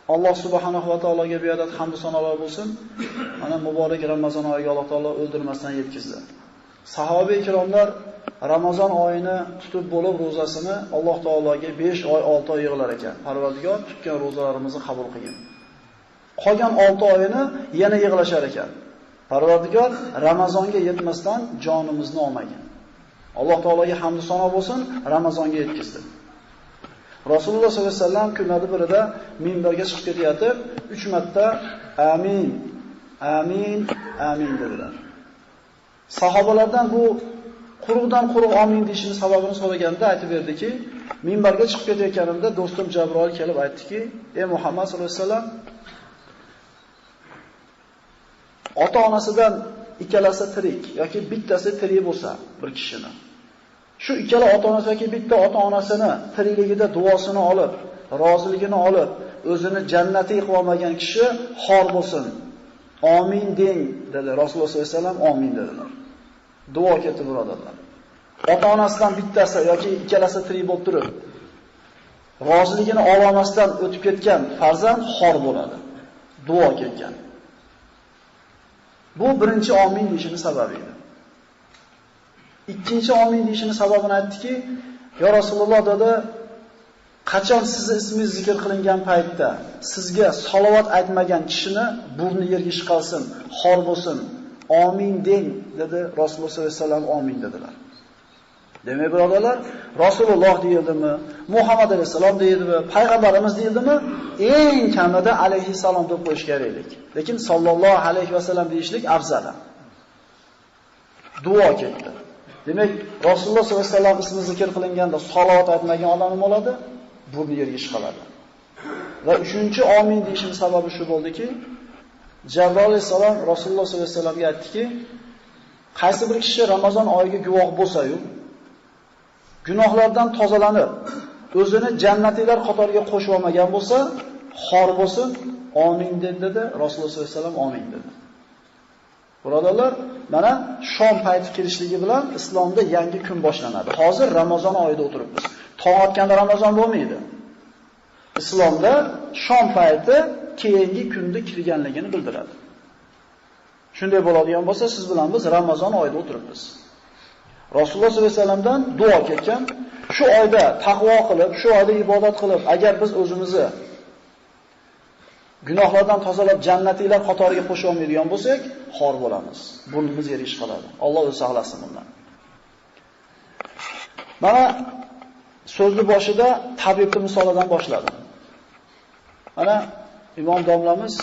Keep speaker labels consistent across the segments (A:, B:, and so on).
A: Alloh subhanahu va taologa beadad hamd sanolar bo'lsin. Mana muborak Ramazon oyiga Alloh taolo o'ldirmasdan yetkazdi. Sahoba ikromlar Ramazon oyini tutib bo'lib ro'zasini Alloh taologa 5 oy, 6 oy yig'lar ekan. Parvardigor tutgan ro'zalarimizni qabul qilgin. Qolgan 6 oyini yana yig'lashar ekan. Parvardigor Ramazonga yetmasdan jonimizni olmagin. Alloh taologa hamd sano bo'lsin, Ramazonga yetkazdi. Rasululloh sollallohu alayhi vasallam kunlarda birida minbarga chiqib ketayotib 3 marta amin, amin, amin dedilar. Sahobalardan bu quruqdan quruq amin deyishning sababini so'raganda aytib berdiki, minbarga chiqib ketayotganimda do'stim Jabroil kelib aytdiki, "Ey Muhammad sollallohu alayhi vasallam, ota-onasidan ikkalasi tirik yoki bittasi tirik bo'lsa bir kishini, shu ikkala ota-onasi yoki bitta ota-onasini tirikligida duosini olib, roziligini olib, o'zini jannatiy qilib olmagan kishi xor bo'lsin. Amin deng" dedi. Rasululloh sollallohu alayhi vasallam amin dedilar. Duo ketdi birodarlar. Ota-onasidan bittasi yoki ikkalasi tirik bo'lib turib, roziligini olmasdan o'tib ketgan farzand xor bo'ladi. Duo ketgan. Bu birinchi amin deyishini sababi edi. Ikkinchi amin deyishini sababini aytdiki, "Ya Rasululloh" dedi, "qachon sizni ismingiz zikr qilingan paytda sizga salovat aytmagan kishini burni yerga chiqarsin, xor bo'lsin, amin deng" dedi. Rasululloh sollallohu alayhi vasallam amin dedilar. Demak, birodarlar, Rasululloh deyildimi, Muhammad alayhisalom deyildimi, payg'ambarimiz deyildimi, eng kamida alayhisalom deb qo'yish kerak. Lekin sallallohu alayhi vasallam deyishlik afzal. Duo ketdi. Demak, Rasululloh sollallohu alayhi vasallam ismi zikr qilinganda salovat aytmagan odam nima bo'ladi? Burni yerga chiqadi. Va uchinchi amin deyishning sababi shu bo'ldiki, Jabroil alayhisalom Rasululloh sollallohu alayhi vasallamga aytdiki, qaysi bir kishi Ramazon oyiga guvoh bo'lsa-yu, gunohlardan tozalanib, o'zini jannatiylar qatoriga qo'shib olmagan bo'lsa, xor bo'lsin, amin dedi. Rasululloh sollallohu alayhi vasallam amin dedi. Birodarlar, mana shom payti kelishligi bilan islomda yangi kun boshlanadi. Hozir Ramazon oyida o'tiribmiz. Tong otganda Ramazon bo'lmaydi. Islomda shom payti keyingi kunda kirganligini bildiradi. Shunday bo'ladigan bo'lsa, siz bilan biz Ramazon oyida o'tiribmiz. Rasululloh sollallohu alayhi vasallamdan duo ketgan, shu oyda taqvo qilib, shu oyda ibodat qilib, agar biz o'zimizni gunohlardan tozalab jannatiylar qatoriga qo'shib olmaydigan bo'lsak, xor bo'lamiz. Burnimiz yerga chiqadi. Alloh o'zi saqlasin bundan. Mana so'zni boshida tabibni misolidan boshladim. Mana imom domlamiz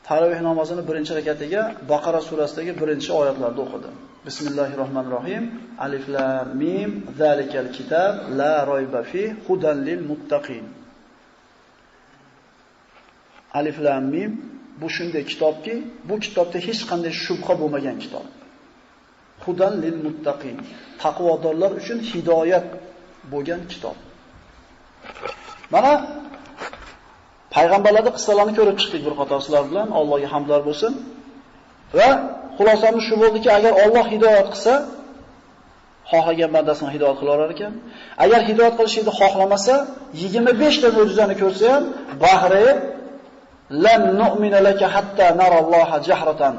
A: tarovih namozini birinchi rakatiga Baqara surasidagi birinchi oyatlarni o'qidi. Bismillahirrohmanirrohim. Alif lam mim zalikal kitab la royba fi hudan lil muttaqin. Alif lam mim bu shunday kitobki, bu kitobda hech qanday shubha bo'lmagan kitob. Hudan lil muttaqin. Taqvodorlar uchun hidoyat bo'lgan kitob. Mana payg'ambarlarning qissalarini ko'rib chiqdik bir qator sizlar bilan. Allohga hamdlar bo'lsin. Va xulosamiz shu bo'ldiki, agar Alloh hidoyat qilsa, xohlagan bandasini hidoyat qilar ekan. Agar hidoyat qilishni xohlamasa, 25 ta mo'jizani ko'rsa ham, bahri lan nu'mina laka hatta naralloha jahratan.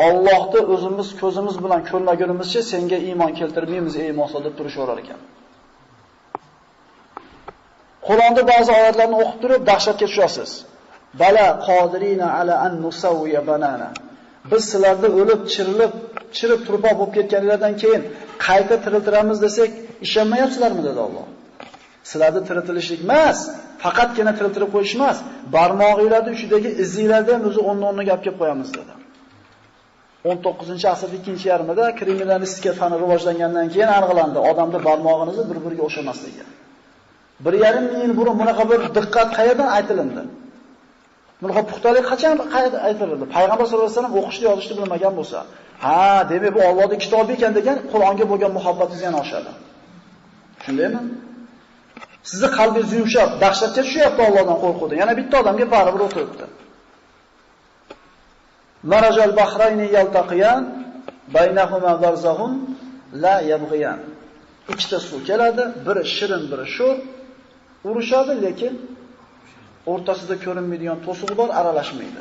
A: Allohni o'zimiz ko'zimiz bilan ko'rmagunimizcha senga iymon keltirmaymiz, ey Muso deb turishaverar ekan. Qur'onda ba'zi oyatlarni o'qib turib dahshatga tushasiz. Bala qodirina ala an nusawwiya banana. Biz sizlarda o'lib, chirib turpoq bo'lib ketganlardan keyin qayta tiriltiramiz desak, ishonmayapsizlarmi dedi Alloh. Sizlarda tiriltirishlik emas, faqatgina tiriltirib qo'yish emas, barmog'inglarning uchidagi izinglarda ham o'zi o'rni gap kelib qo'yamiz dedi. 19-asrning ikkinchi yarmida kriminalistika fani rivojlangandan keyin aniqlandi, odamda barmog'ingizni bir-biriga o'xshamasligi. 1,5 yil burun bunaqa bir diqqat qayerdan aytilindi? Bunaqa puxtalik qachon aytildi? Payg'ambar sollallohu alayhi vasallam o'qishni, yozishni bilmagan bo'lsa, ha, demak bu Allohning kitobi ekan degan Qur'onga bo'lgan muhabbatingiz yana oshadi. Shundaymi? Sizni qalbingiz yumshab, dahshatga tushyapti Allohdan qo'rquvdan. Yana bitta odamga baribir o'tiribdi. Marajal bahrayni yaltaqiyan baynahuma barzahun la yabghiyan. Ikkita suv keladi, biri shirin, biri sho'r, urushadi, lekin o'rtasida ko'rinmaydigan to'siq bor, aralashmaydi.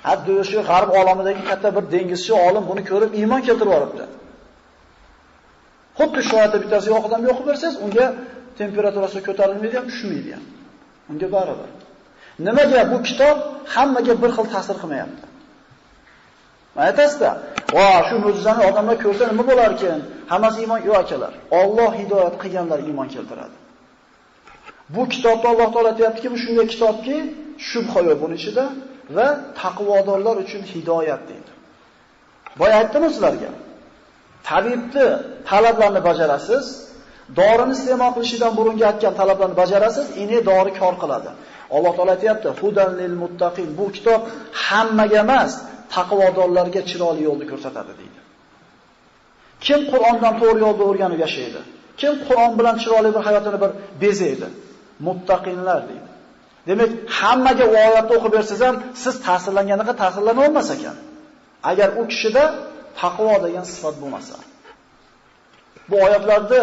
A: Hatto o'sha g'arb olamidagi katta bir dengizchi olim buni ko'rib iymon keltirib olibdi. Xuddi shu oyatda bittasi yo'q odam yo'qib bersangiz, unga temperaturasi ko'tarilmaydi ham, tushmaydi ham. Unga baribir. Nimaga bu kitob hammaga bir xil ta'sir qilmayapti? Aytasizda, "Va, shu mo'jizani odamlar ko'rsa nima bo'lar ekan? Hammasi iymon yo'q akalar. Alloh hidoyat qilganlar iymon keltiradi." Bu kitobda Alloh taolo aytayaptiki, bu shunday kitobki, shubha yo'q buning ichida va taqvodorlar uchun hidoyat deydi. Boya aytdim sizlarga. Tabibni talablarini bajarasiz, dorini iste'mol qilishidan burungi aytgan talablarni bajarasiz, ini dori kor qiladi. Alloh taolo aytayapti, "Hudan lil muttaqin." Bu kitob hammaga emas, taqvodorlarga chiroyli yo'lni ko'rsatadi deydi. Kim Qur'ondan to'g'ri yo'lda o'rganib yashaydi? Kim Qur'on bilan chiroyli bir hayotini bir bezaydi? Muttaqinlar deydi. Demak, hammaga u oyatni o'qib bersangiz ham siz ta'sirlanganiga ta'sirlana olmas ekan. Agar u kishida taqvo degan sifat bo'lmasa. Bu oyatlarda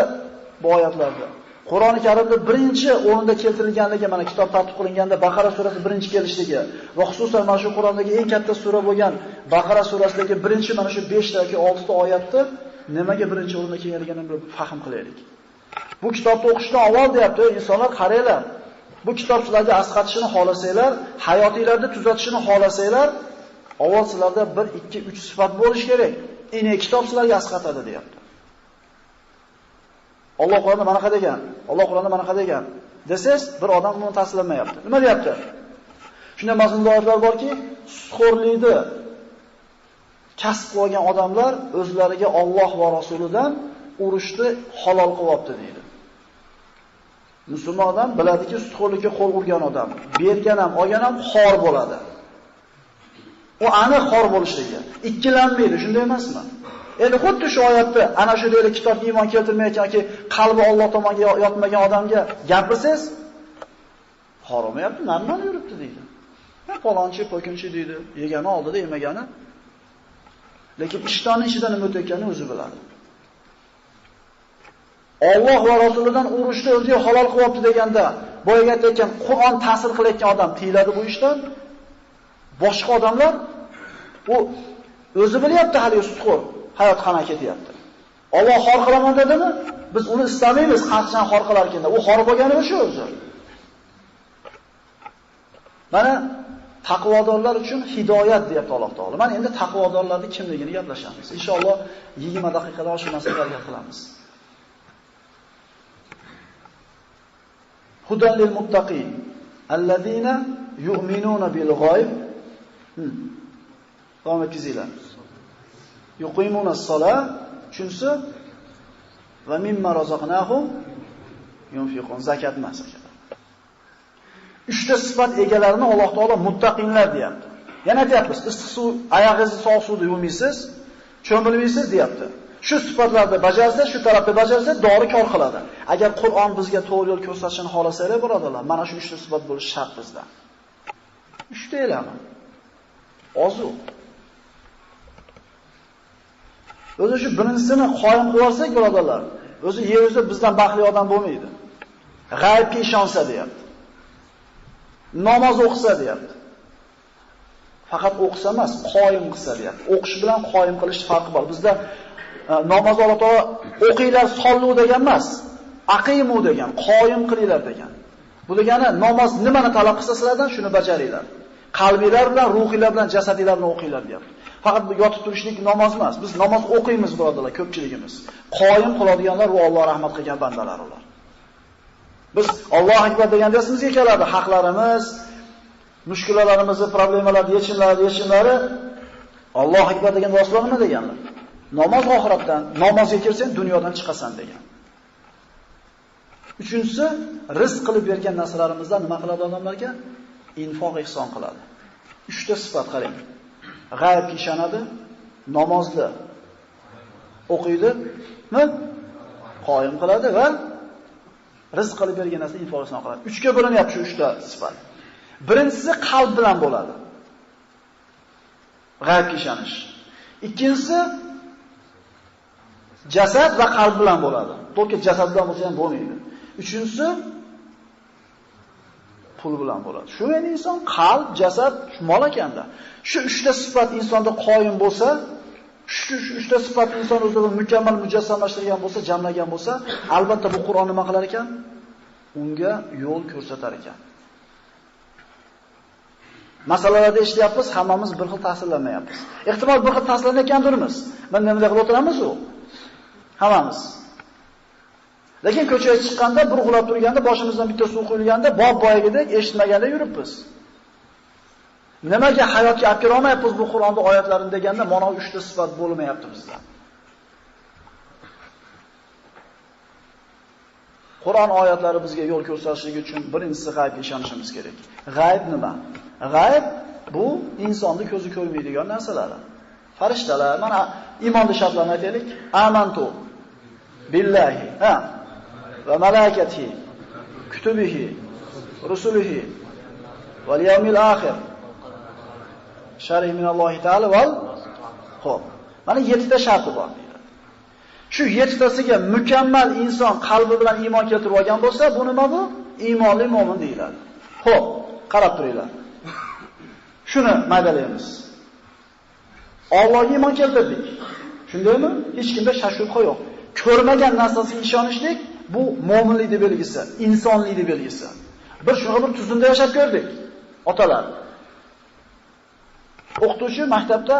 A: Qur'oni Karimda birinchi o'rinda keltirilganligi, mana kitob tartib qilinganda Baqara surasi birinchi kelishligi va xususan mana shu Qur'ondagi eng katta sura bo'lgan Baqara surasidagi birinchi mana shu 5 yoki 6 ta oyatni nimaga birinchi o'rinda kelganligini bir fahm qilaylik. Bu kitobni o'qishdan avval deyapti, insonlar qaranglar. Bu kitob sizlarga asqatishini xohlasanglar, hayotingizda tuzatishini xohlasanglar, avval sizlarda 1, 2, 3 sifat bo'lish kerak. Ine kitob sizlarga asqatadi deyapti. Alloh Qur'onda mana qanday degan? Alloh Qur'onda mana qanday degan? Desiz, bir odam buni tasdiqlamayapti. Nima deyapti? Shunday mazmun oyatlar borki, sutxo'rlikni kasb qilgan odamlar o'zlariga Alloh va Rasulidan urushni halol qilyapti deydi. Musulmon odam biladiki, sutxo'rlikka qo'l urgan odam, bergan ham, olgan ham xor bo'ladi. U aniq xor bo'lishligi, ikkilanmaydi, shunday emasmi? Endi xuddi shu oyatda ana shu deylik kitobga iymon keltirmayotganki, qalbi Alloh tomonga yotmagan odamga gapirsangiz, xoromayapti, normal yuribdi deydi. Falonchi, po'kinchi deydi, yegani oldida yemagani. Lekin ishtonning ichidan nima o'tayotganini o'zi biladi. Alloh va Rasulidan urushni o'ziga halol qilyapti deganda, boyaga aytgan Qur'on ta'sir qilayotgan odam tiyiladi bu ishdan. Boshqa odamlar u o'zi bilyapti hali sutxo'r, hayot qana ketyapti. Alloh xor qilaman dedimi? Biz uni istamaymiz, xalqdan xor qilar ekanda. U xor bo'lgani o'sha o'zi. Mana taqvodorlar uchun hidoyat deyapti Alloh taolo. Mana endi taqvodorlarning kimligini gaplashamiz. Inshaalloh 20 daqiqada shu masalalarga qilamiz. Hudan lil muttaqin allazina yu'minuna bil g'oyb. Davom etkizinglar. Yuqimunas sola, chunsi va mimma razaqnahum yunfiqun, zakat emas ekan. 3 ta sifat egalarini Alloh taolo muttaqinlar deyapti. Yana aytayapmiz, issiq suv, oyog'ingizni sovuq suvda yuvmaysiz, cho'milmaysiz deyapti. Shu sifatlarni bajarsa, shu tarafda bajarsa, dori kor qiladi. Agar Qur'on bizga to'g'ri yo'l ko'rsatishini xohlasanglar, birodarlar, mana shu 3 ta sifat bo'lishi shart bizda. 3 ta elami. Ozu. O'zi shu birinchisini qoyim qilib olsak, birodarlar, o'zi yer yuzida bizdan baxtli odam bo'lmaydi. G'aybga ishonsa deyapti. Namoz o'qisa deyapti. Faqat o'qisa emas, qoyim qilsa deyapti. O'qish bilan qoyim qilish farqi bor. Bizda namoz Alloh taolo o'qinglar sollu degan emas, aqimu degan, qoyim qilinglar degan. Bu degani namoz nimani talab qilsa sizlardan shuni bajaringlar. Qalbinglar bilan, ruhinglar bilan, jasadinglar bilan o'qinglar deyapti. Faqat bu yotib turishlik namoz emas. Biz namoz o'qiymiz birodarlar, ko'pchiligimiz. Qoyim qiladiganlar va Alloh rahmat qilgan bandalar ular. Biz Alloh akbar deganda esimizga keladi haqlarimiz, mushkullarimizni, problemalarni yechimlari Alloh akbar degan vositalar nima deganlar? Namoz oxiratdan, namozga kirsang dunyodan chiqasan degan. Uchinchisi, rizq qilib bergan narsalarimizdan nima qiladi odamlarga? Infoq ihson qiladi. 3 ta sifat qarang. G'aybga ishonadi, namozni o'qiydi, qoyim qiladi va rizq qilib bergan narsa infoq ihson qiladi. 3 ga bo'linyapti shu 3 ta sifat. Birinchisi qalb bilan bo'ladi. G'aybga ishonish. Ikkinchisi jasad va qalb bilan bo'ladi. To'ki jasad bilan bo'lsa ham bo'lmaydi. Uchinchisi pul bilan bo'ladi. Shu endi inson qalb, jasad, mol ekanda. Shu 3 ta sifat insonda qoyim bo'lsa, shu 3 ta sifat inson o'zida mukammal mujassamlashtirgan bo'lsa, jamlagan bo'lsa, albatta bu Qur'on nima qilar ekan? Unga yo'l ko'rsatar ekan. Masalalarda eshityapmiz, hammamiz bir xil ta'sirlanmayapmiz. Ehtimol bir xil ta'sirlanayotgandirmiz. Mana nima qilib o'tiramiz u? Hammamiz. Lekin ko'chaga chiqqanda, bir uxlab turganda, boshimizdan bitta suv quyilganda, boyagidek eshitmaganda yuribmiz. Nimaga hayotga olib kira olmayapmiz bu Qur'onda oyatlarini deganda, mana 3 ta sifat bo'lmayapti bizda. Qur'on oyatlari bizga yo'l ko'rsatishligi uchun birinchisi g'aybga ishonishimiz kerak. G'ayb nima? G'ayb bu insonni ko'zi ko'rmaydigan narsalar. Farishtalar, mana iymonning shartlarini aytaylik. Amantu billahi, va malaikatihi, kutubihi, rusulihi, val yawmil akhir. Sharih min Alloh taala val xo'p. Mana 7 ta sharti bor deydi. Shu 7 tasiga mukammal inson qalbi bilan iymon keltirib olgan bo'lsa, bu nima bu? Iymonli mo'min deyiladi. Xo'p, qarab turinglar. Shuni maydalaymiz. Allohga iymon keltirdik. Shundaymi? Hech kimda shak-shubha yo'q. Ko'rmagan narsasiga ishonishlik bu mo'minlikning belgisi, insonlikning belgisi. Bir shunaqa bir tuzumda yashab ko'rdik. Otalar. O'qituvchi maktabda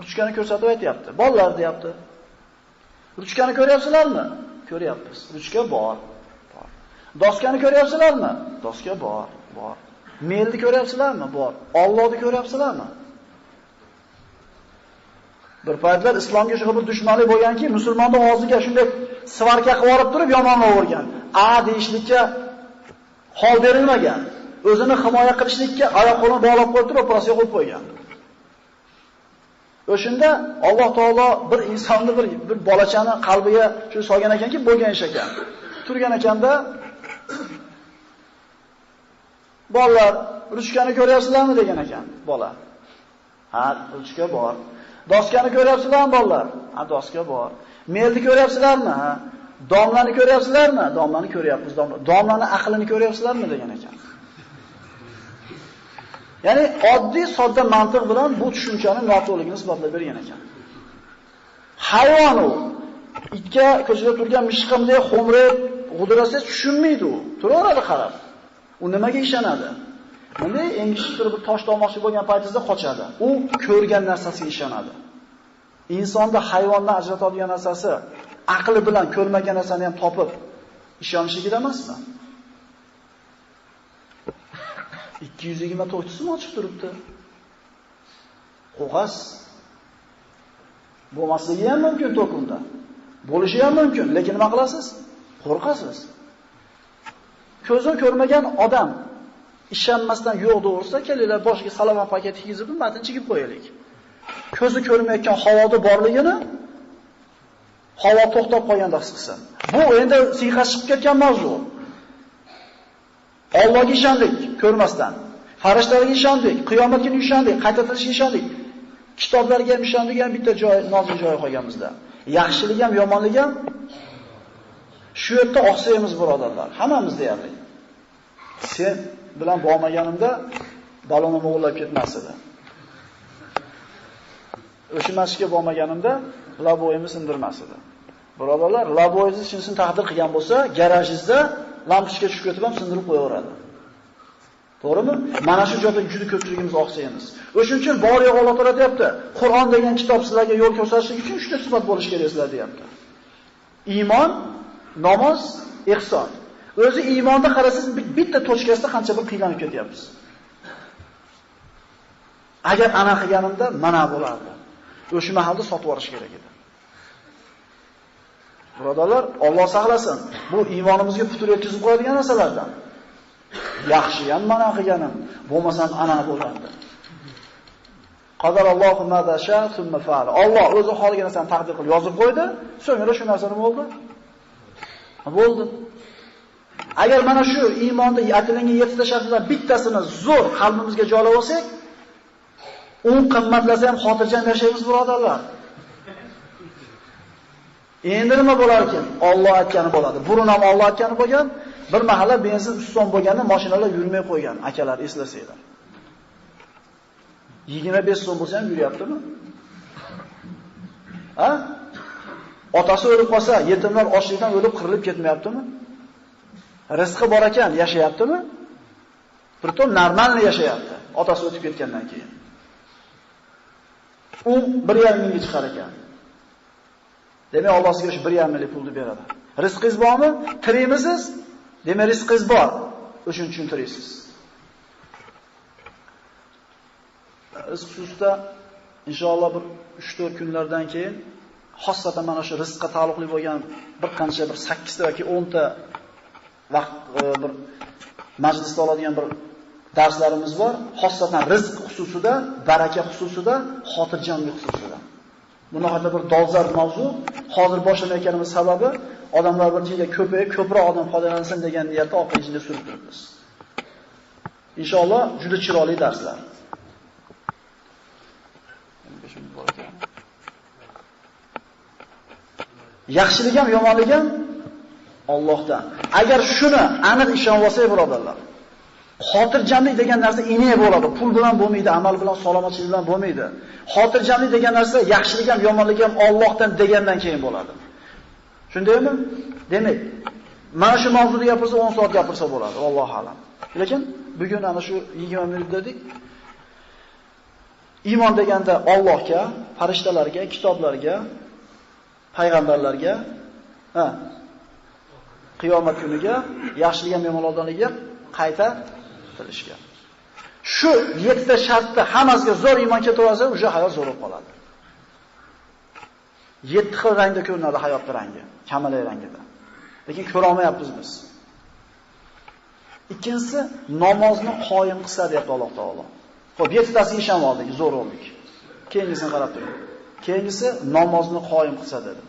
A: ruchkani ko'rsatib aytayapti. Bolalar deyapti. Ruchkani ko'ryapsizlarmi? Ko'ryapmiz. Ruchka bor. Doskani ko'ryapsizlarmi? Doska bor. Melni ko'ryapsizlarmi? Bor. Allohni ko'ryapsizlarmi? Bir paytlar islomga shu bir dushmanlik bo'lganki, musulmonning og'ziga shunday svarka qilib yorib turib yomonlavergan. Deyishlikka hol berilmagan. O'zini himoya qilishlikka oyoq-qo'lini bog'lab qo'yib turib operatsiya qilib qo'ygan. O'shunda Alloh taolo bir insonni bir bolachani qalbiga shu solgan ekanki, bo'lgan ish ekan. Turgan ekanda bolalar, ruchkani ko'ryapsizlarmi degan ekan bola. Ha, ruchka bor. Doskani ko'ryapsizlarmi bolalar? Ha, doska bor. Melni ko'ryapsizlarmi? Ha. Domlani ko'ryapsizlarmi? Domlani ko'ryapmiz. Domlani aqlini ko'ryapsizlarmi degan ekan. Ya'ni oddiy sodda mantiq bilan bu tushunchani noto'g'riligini isbotlab bergan ekan. Hayvon u. Itga ko'chada turgan mishqimdek xo'mrib, g'udrasa tushunmaydi u. Turaveradi qarab. U nimaga ishonadi? Bunday engishib turib bir tosh olmoqchi bo'lgan paytida qochadi. U ko'rgan narsasiga ishonadi. Insonda hayvondan ajratadigan narsasi aqli bilan ko'rmagan narsani ham topib ishonishligida emasmi? 224 sum ochib turibdi. Qo'g'as bo'lmasligi ham mumkin to'kunda. Bo'lishi ham mumkin, lekin nima qilasiz? Qo'rqasiz. Ko'zi ko'rmagan odam ishonmasdan yo'q to'g'risida kelinglar boshiga salomon paket kiyizib, matn chigib qo'yaylik. Ko'zi ko'rmayotgan havoda borligini havo to'xtab qolganda his qilsin. Bu endi siyqa chiqib ketgan mavzu. Allohga ishondik ko'rmasdan. Farishtalarga ishondik, qiyomat kuniga ishondik, qayta tirilishga ishondik. Kitoblarga ham ishondik, ham bitta joy, nozil joy qo'yganmizda. Yaxshilik ham, yomonlik ham shu yerda oqsaymiz birodarlar. Hammamiz deyarli. Sen bilan bormaganimda balonim o'g'irlab ketmas edi. O'sha masjidga bormaganimda laboyimni sindirmas edi. Birodarlar, laboyingizni chinsini taqdir qilgan bo'lsa, garajingizda lampochka tushib ketib ham sindirib qo'yaveradi. To'g'rimi? Mana shu joyda juda ko'pchiligimiz oqsaymiz. O'shuning uchun bor yo'q Alloh taolo deyapti. Qur'on degan kitob sizlarga yo'l ko'rsatishlik uchun 3 ta sifat bo'lish kerak sizlar deyapti. Iymon, namoz, ihson. O'zi iymonda qarasiz bitta tochkasida qancha bir qiynalib ketyapmiz. Agar ana qilganimda mana bo'lardi. O'sha mahalda sotib yuborish kerak edi. Birodarlar, Alloh saqlasin. Bu iymonimizga putur yetkazib qo'yadigan narsalardan. Yaxshi ham mana qilganim, bo'lmasam ana bo'lardi. Qadarallohu ma dasha thumma fa'ala. Alloh o'zi xohlagan narsani taqdir qilib yozib qo'ydi, so'ngra shu narsa nima bo'ldi? Bo'ldi. Agar mana shu iymonda aytilgan 7 ta shartdan bittasini zo'r qalbimizga joylab olsak, 10 qimmatlasa ham xotirjam yashaymiz birodarlar. Endi nima bo'lar ekan? Alloh aytgani bo'ladi. Burun ham Alloh aytgani bo'lgan, Bir mahalla benzin ustun bo'lganda mashinalar yurmay qo'ygan, akalar eslasanglar. 25 so'm bo'lsa ham yuryaptimi? Ha? Otasi o'lib qolsa, yetimlar ochlikdan o'lib qirilib ketmayaptimi? Rizqi bor ekan, yashayaptimi? Pritom normalni yashayapti, otasi o'tib ketgandan keyin. U 1,5 mingga chiqar ekan. Demak, Alloh sizga shu 1,5 minglik pulni beradi. Rizqingiz bormi? Tiraysiz? Demak, rizqingiz bor. O'shuning uchun tiraysiz. Rizq xususida inshaalloh bir 3-4 kunlardan keyin xossatan mana shu rizqqa taalluqli bo'lgan bir qancha bir 8 ta yoki 10 ta vaqt bir majlisda oladigan bir darslarimiz bor. Xossatan rizq xususida, baraka xususida, xotirjamlik xususida. Buni haqida bir dolzarb mavzu. Hozir boshlamayotganimiz sababi odamlar bir joyga ko'proq odam foydalansin degan niyatda orqa ichida surib turibmiz. Inshaalloh juda chiroyli darslar. Yaxshilik ham, yomonlik ham Allohdan. Agar shuni aniq ishonib olsak, birodarlar, xotirjamlik degan narsa iniy bo'ladi. Pul bilan bo'lmaydi, amal bilan, salomatlik bilan bo'lmaydi. Xotirjamlik degan narsa yaxshilik ham, yomonlik ham Allohdan degandan keyin bo'ladi. Shundaymi? Demak, mana shu mavzuda gapirsa 10 soat gapirsa bo'ladi, vallohu alam. Lekin bugun ana shu 20 minut dedik. Iymon deganda Allohga, farishtalarga, kitoblarga, payg'ambarlarga, qiyomat kuniga, yaxshilik ham yomonlikdan qayta tilishga. Shu 7 ta shartda hammasiga zo'r iymon keltirsa, o'sha hayot zo'r bo'lib qoladi. 7 xil rangda ko'rinadi hayotning rangi, kamalak rangida. Lekin ko'ra olmayapmiz biz. Ikkinchisi, namozni qoyim qilsa deyapti Alloh taolo. Xo'p, 7 tasiga ishonib oldik, zo'r oldik. Keyingisini qarab turing. Keyingisi namozni qoyim qilsa dedi.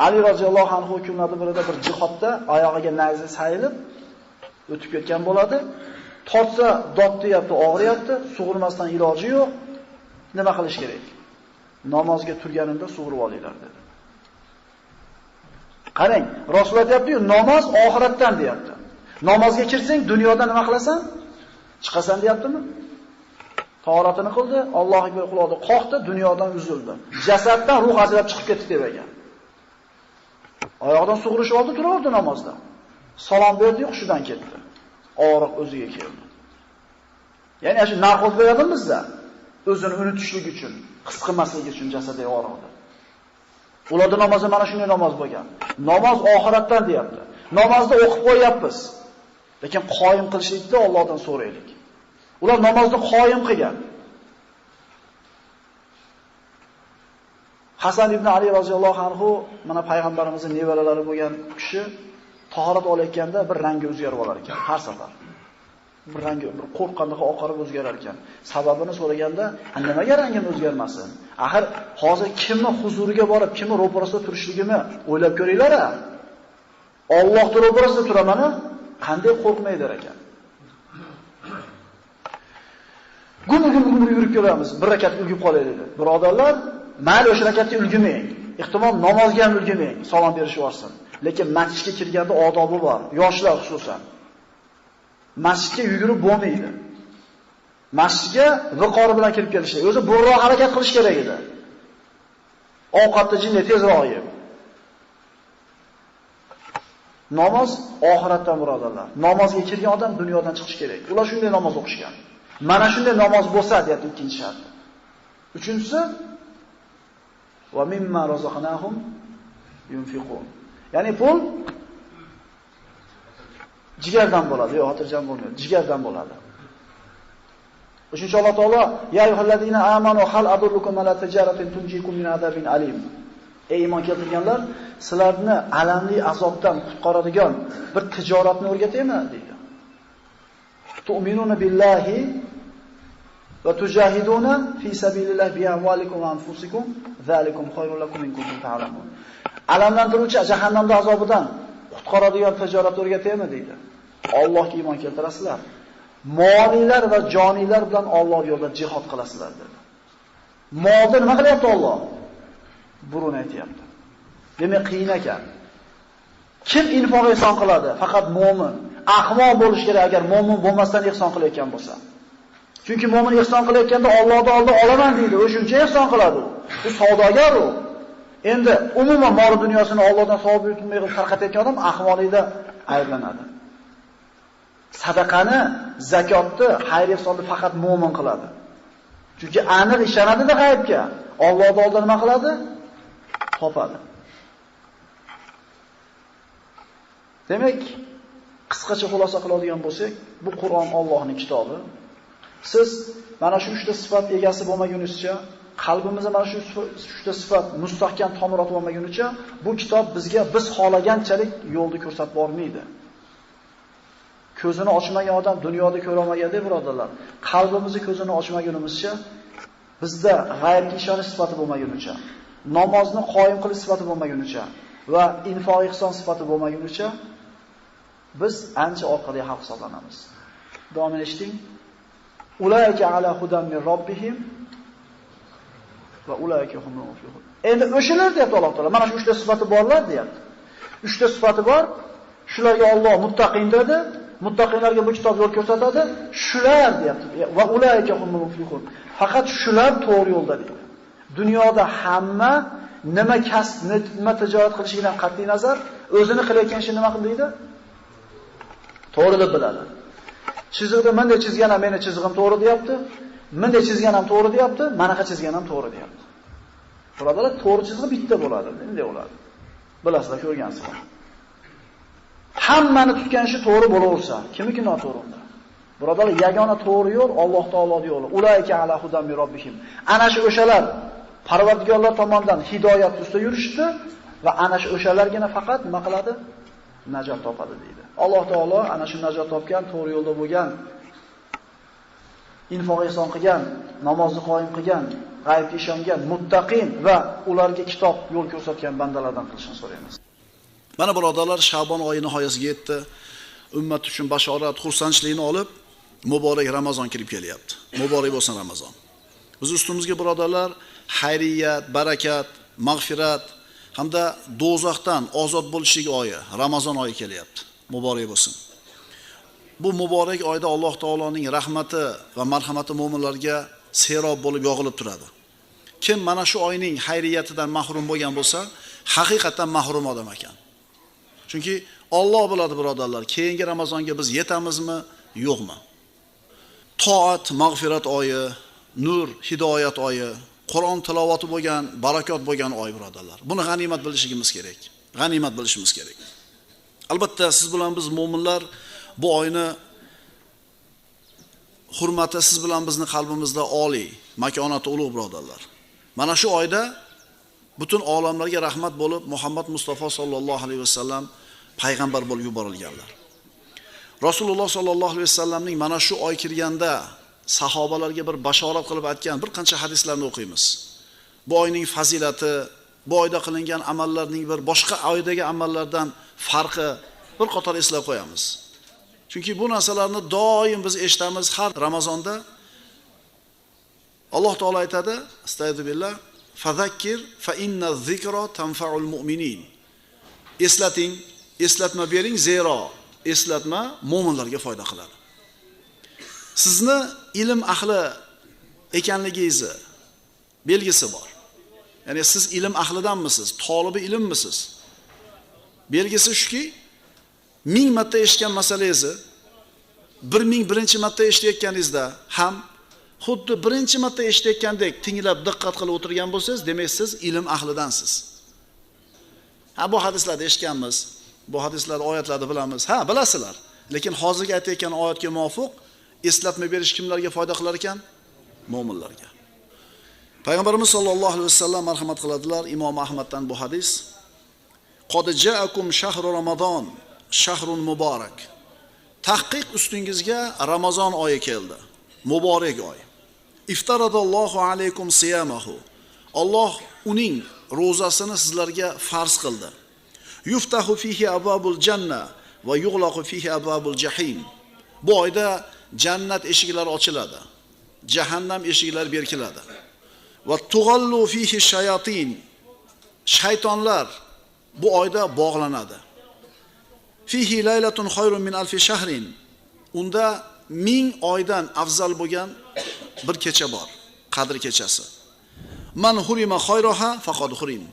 A: Ali roziyallohu anhu kunlarda birida bir jihodda oyog'iga nayza sayilib o'tib ketgan bo'ladi. Tortsa dod deyapti, og'riyapti, sug'urmasdan iloji yo'q. Nima qilish kerak? Namozga turganimda sug'urib olinglar dedi. Qarang, Rasululloh aytibdi-yu, namoz oxiratdan deyapti. Namozga kirsang, dunyoda nima qilasan? Chiqasan deyaptimi? Tahoratini qildi, Alloh akbar qildi, qoqdi, dunyodan uzildi. Jasaddan ruh ajrab chiqib ketdi deb ekan. Oyoqdan sug'urish oldi, turardi namozda. Salom berdi, hushidan ketdi. Og'riq o'ziga keldi. Ya'ni shu narxoz beradimizda o'zini unutishlik uchun, his qilmaslik uchun jasadga og'riqdi. Ularda namozi mana shunday namoz bo'lgan. Namoz oxiratdan deyapti. Namozni o'qib qo'yapmiz. Lekin qoyim qilishlikni Allohdan so'raylik. Ular namozni qoyim qilgan. Hasan ibn Ali roziyallohu anhu mana payg'ambarimizning nevaralari bo'lgan kishi tahorat olayotganda bir rangi o'zgarib olar ekan har safar. Bir rangi bir qo'rqqanda oqarib o'zgarar ekan. Sababini so'raganda, "Nimaga rangim o'zgarmasin? Axir hozir kimni huzuriga borib, kimni ro'parasida turishligimni o'ylab ko'ringlar-a. Allohning ro'parasida turaman-a, qanday qo'rqmay der ekan." Gumur yurib kelamiz, bir rakat ulgib qolaylik dedi. Birodarlar, mayli o'sha rakatga ulgimang. Ehtimol namozga ham ulgimang, salom berishib olsin. Lekin masjidga kirganda odobi bor, yoshlar xususan. Masjidga yugurib bo'lmaydi. Masjidga viqori bilan kirib kelish kerak. O'zi burroq harakat qilish kerak edi. Ovqatni jinni tezroq yeb. Namoz oxiratdan birodarlar. Namozga kirgan odam dunyodan chiqish kerak. Ular shunday namoz o'qishgan. Mana shunday namoz bo'lsa deyapti ikkinchi shart. Uchinchisi va mimma razaqnahum yunfiqun. Ya'ni pul jigardan bo'ladi, yo'q, xotirjam bo'lmaydi. Jigardan bo'ladi. Uchinchi Alloh taolo ya ayyuhallazina amanu hal adullukum ala tijaratin tunjikum min azabin alim. Ey iymon keltirganlar, sizlarni alamli azobdan qutqaradigan bir tijoratni o'rgataymi deydi. Tu'minuna billahi va tujahiduna fi sabilillahi bi amwalikum va anfusikum zalikum khayrun lakum in kuntum ta'lamun. Alamlantiruvchi jahannamda azobidan qutqaradigan tijorat o'rgataymi deydi. Allohga iymon keltirasizlar. Molinglar va joninglar bilan Alloh yo'lida jihad qilasizlar dedi. Molni nima qilyapti Alloh? Burun aytayapti. Demak qiyin ekan. Kim infoq ihson qiladi? Faqat mu'min. Ahmoq bo'lish kerak agar mu'min bo'lmasdan ihson qilayotgan bo'lsa. Chunki mu'min ihson qilayotganda Allohning oldida olaman deydi. O'shuncha ihson qiladi u. Bu savdogar u. Endi umuman mol dunyosini Allohdan savob yutmay tarqatayotgan odam ahmoqlikda ayblanadi. Sadaqani, zakotni, xayr ihsonni faqat mu'min qiladi. Chunki aniq ishonadi-da g'aybga. Allohning oldida nima qiladi? Topadi. Demak, qisqacha xulosa qiladigan bo'lsak, bu Qur'on Allohning kitobi. Siz mana shu 3 ta sifat egasi bo'lmagunizcha, qalbimizda mana shu 3 ta sifat mustahkam tomir otib olmagunicha, bu kitob bizga biz xohlaganchalik yo'lni ko'rsatib bormaydi. Ko'zini ochmagan odam dunyoda ko'ra olmaganda, birodarlar. Qalbimizni ko'zini ochmagunimizcha, bizda g'aybga ishonish sifati bo'lmagunicha, namozni qoyim qilish sifati bo'lmagunicha va infoq ihson sifati bo'lmagunicha biz ancha orqada xalq hisoblanamiz. Davom eting. Ulayka ala hudan min robbihim va ulayka humul muflihun. Endi o'shalar deyapti Alloh taolo. Mana shu 3 ta sifati borlar deyapti. 3 ta sifati bor. Shularga Alloh muttaqin dedi. Muttaqinlarga bu kitob yo'l ko'rsatadi. Shular deyapti. Va ulayka humul muflihun. Faqat shular to'g'ri yo'lda deydi. Dunyoda hamma nima kasb, nima tijorat qilishidan qat'iy nazar, o'zini qilayotgan ishini nima qildi? To'g'ri deb biladi. Chiziqda menday chizgan ham meni chizig'im to'g'ri deyapti. Menday chizgan ham to'g'ri deyapti, manaqa chizgan ham to'g'ri deyapti. Birodarlar, to'g'ri chizig'i bitta bo'ladi, bunday bo'ladi. Bilasizlar, ko'rgansizlar. Hammani tutgan ishi to'g'ri bo'laversa, kimiki noto'g'ri unda. Birodarlar, yagona to'g'ri yo'l Alloh taoloning yo'li. Ulayka ala hudan min robbihim. Ana shu o'shalar Parvardigorlar tomonidan hidoyat ustida yurishdi va ana shu o'shalargina faqat nima qiladi? Najot topadi deydi. Alloh taolo ana shu najot topgan, to'g'ri yo'lda bo'lgan, infoq ihson qilgan, namozni qoyim qilgan, g'aybga ishongan, muttaqin va ularga kitob yo'l ko'rsatgan bandalardan qilishni so'raymiz. Mana birodarlar, Sha'bon oyi nihoyasiga yetdi. Ummat uchun bashorat, xursandchilikni olib, muborak Ramazon kirib kelyapti. Muborak bo'lsin Ramazon. Biz ustimizga birodarlar, xayriyat, barakat, mag'firat hamda do'zaxdan ozod bo'lishlik oyi, Ramazon oyi kelyapti. Muborak bo'lsin. Bu muborak oyda Alloh taoloning rahmati va marhamati mu'minlarga serob bo'lib yog'ilib turadi. Kim mana shu oyning xayriyatidan mahrum bo'lgan bo'lsa, haqiqatan mahrum odam ekan. Chunki Alloh biladi birodarlar, keyingi Ramazonga biz yetamizmi, yo'qmi? Toat, mag'firat oyi, nur, hidoyat oyi, Qur'on tilovati bo'lgan, barakot bo'lgan oy birodarlar. Buni g'animat bilishimiz kerak. G'animat bilishimiz kerak. Albatta siz bilan biz mu'minlar bu oyni hurmati siz bilan bizni qalbimizda oliy, makonati ulug' birodarlar. Mana shu oyda butun olamlarga rahmat bo'lib Muhammad Mustafa sallallohu alayhi vasallam payg'ambar bo'lib yuborilganlar. Rasululloh sallallohu alayhi vasallamning mana shu oy kirganda sahobalarga bir bashorat qilib aytgan bir qancha hadislarni o'qiymiz. Bu oyning fazilati, bu oyda qilingan amallarning bir boshqa oydagi amallardan farqi bir qator eslab qo'yamiz. Chunki bu narsalarni doim biz eshitamiz har Ramazonda. Alloh taolo aytadi, astagfirullah, fazakkir fa inna zikra tanfa'ul mu'minin. Eslating, eslatma bering, zero eslatma mu'minlarga foyda qiladi. Sizni ilm ahli ekanligingizni belgisi bor. Ya'ni siz ilm ahlidanmisiz, tolibi ilmmisiz? Belgisi shuki, 1000 marta eshitgan masalangizni 1001-marta eshitayotganingizda ham xuddi birinchi marta eshitayotgandek tinglab diqqat qilib o'tirgan bo'lsangiz, demak siz ilm ahlidansiz. Bu hadislarni eshitganmiz, bu hadislar oyatlarni bilamiz. Bilasizlar. Lekin hozirgi aytayotgan oyatga muvofiq eslatma berish kimlarga foyda qilar ekan? Mu'minlarga. Payg'ambarimiz sollallohu alayhi vasallam marhamat qiladilar, Imom Ahmaddan bu hadis. Qad ja'akum shahru Ramazon, shahrun muborak. Tahqiq ustingizga Ramazon oyi keldi. Muborak oy. Iftaradallohu alaykum siyamahu. Alloh uning ro'zasini sizlarga farz qildi. Yuftahu fihi abwabul janna va yughlaqu fihi abwabul jahim. Bu oyda jannat eshiklari ochiladi. Jahannam eshiklari berkiladi. Va tughallu fihi shayatin. Shaytonlar bu oyda bog'lanadi. Fihi laylatun khayrun min alfi shahrin. Unda 1000 oydan afzal bo'lgan bir kecha bor, Qadr kechasi. Man hurima khayraha faqad hurim.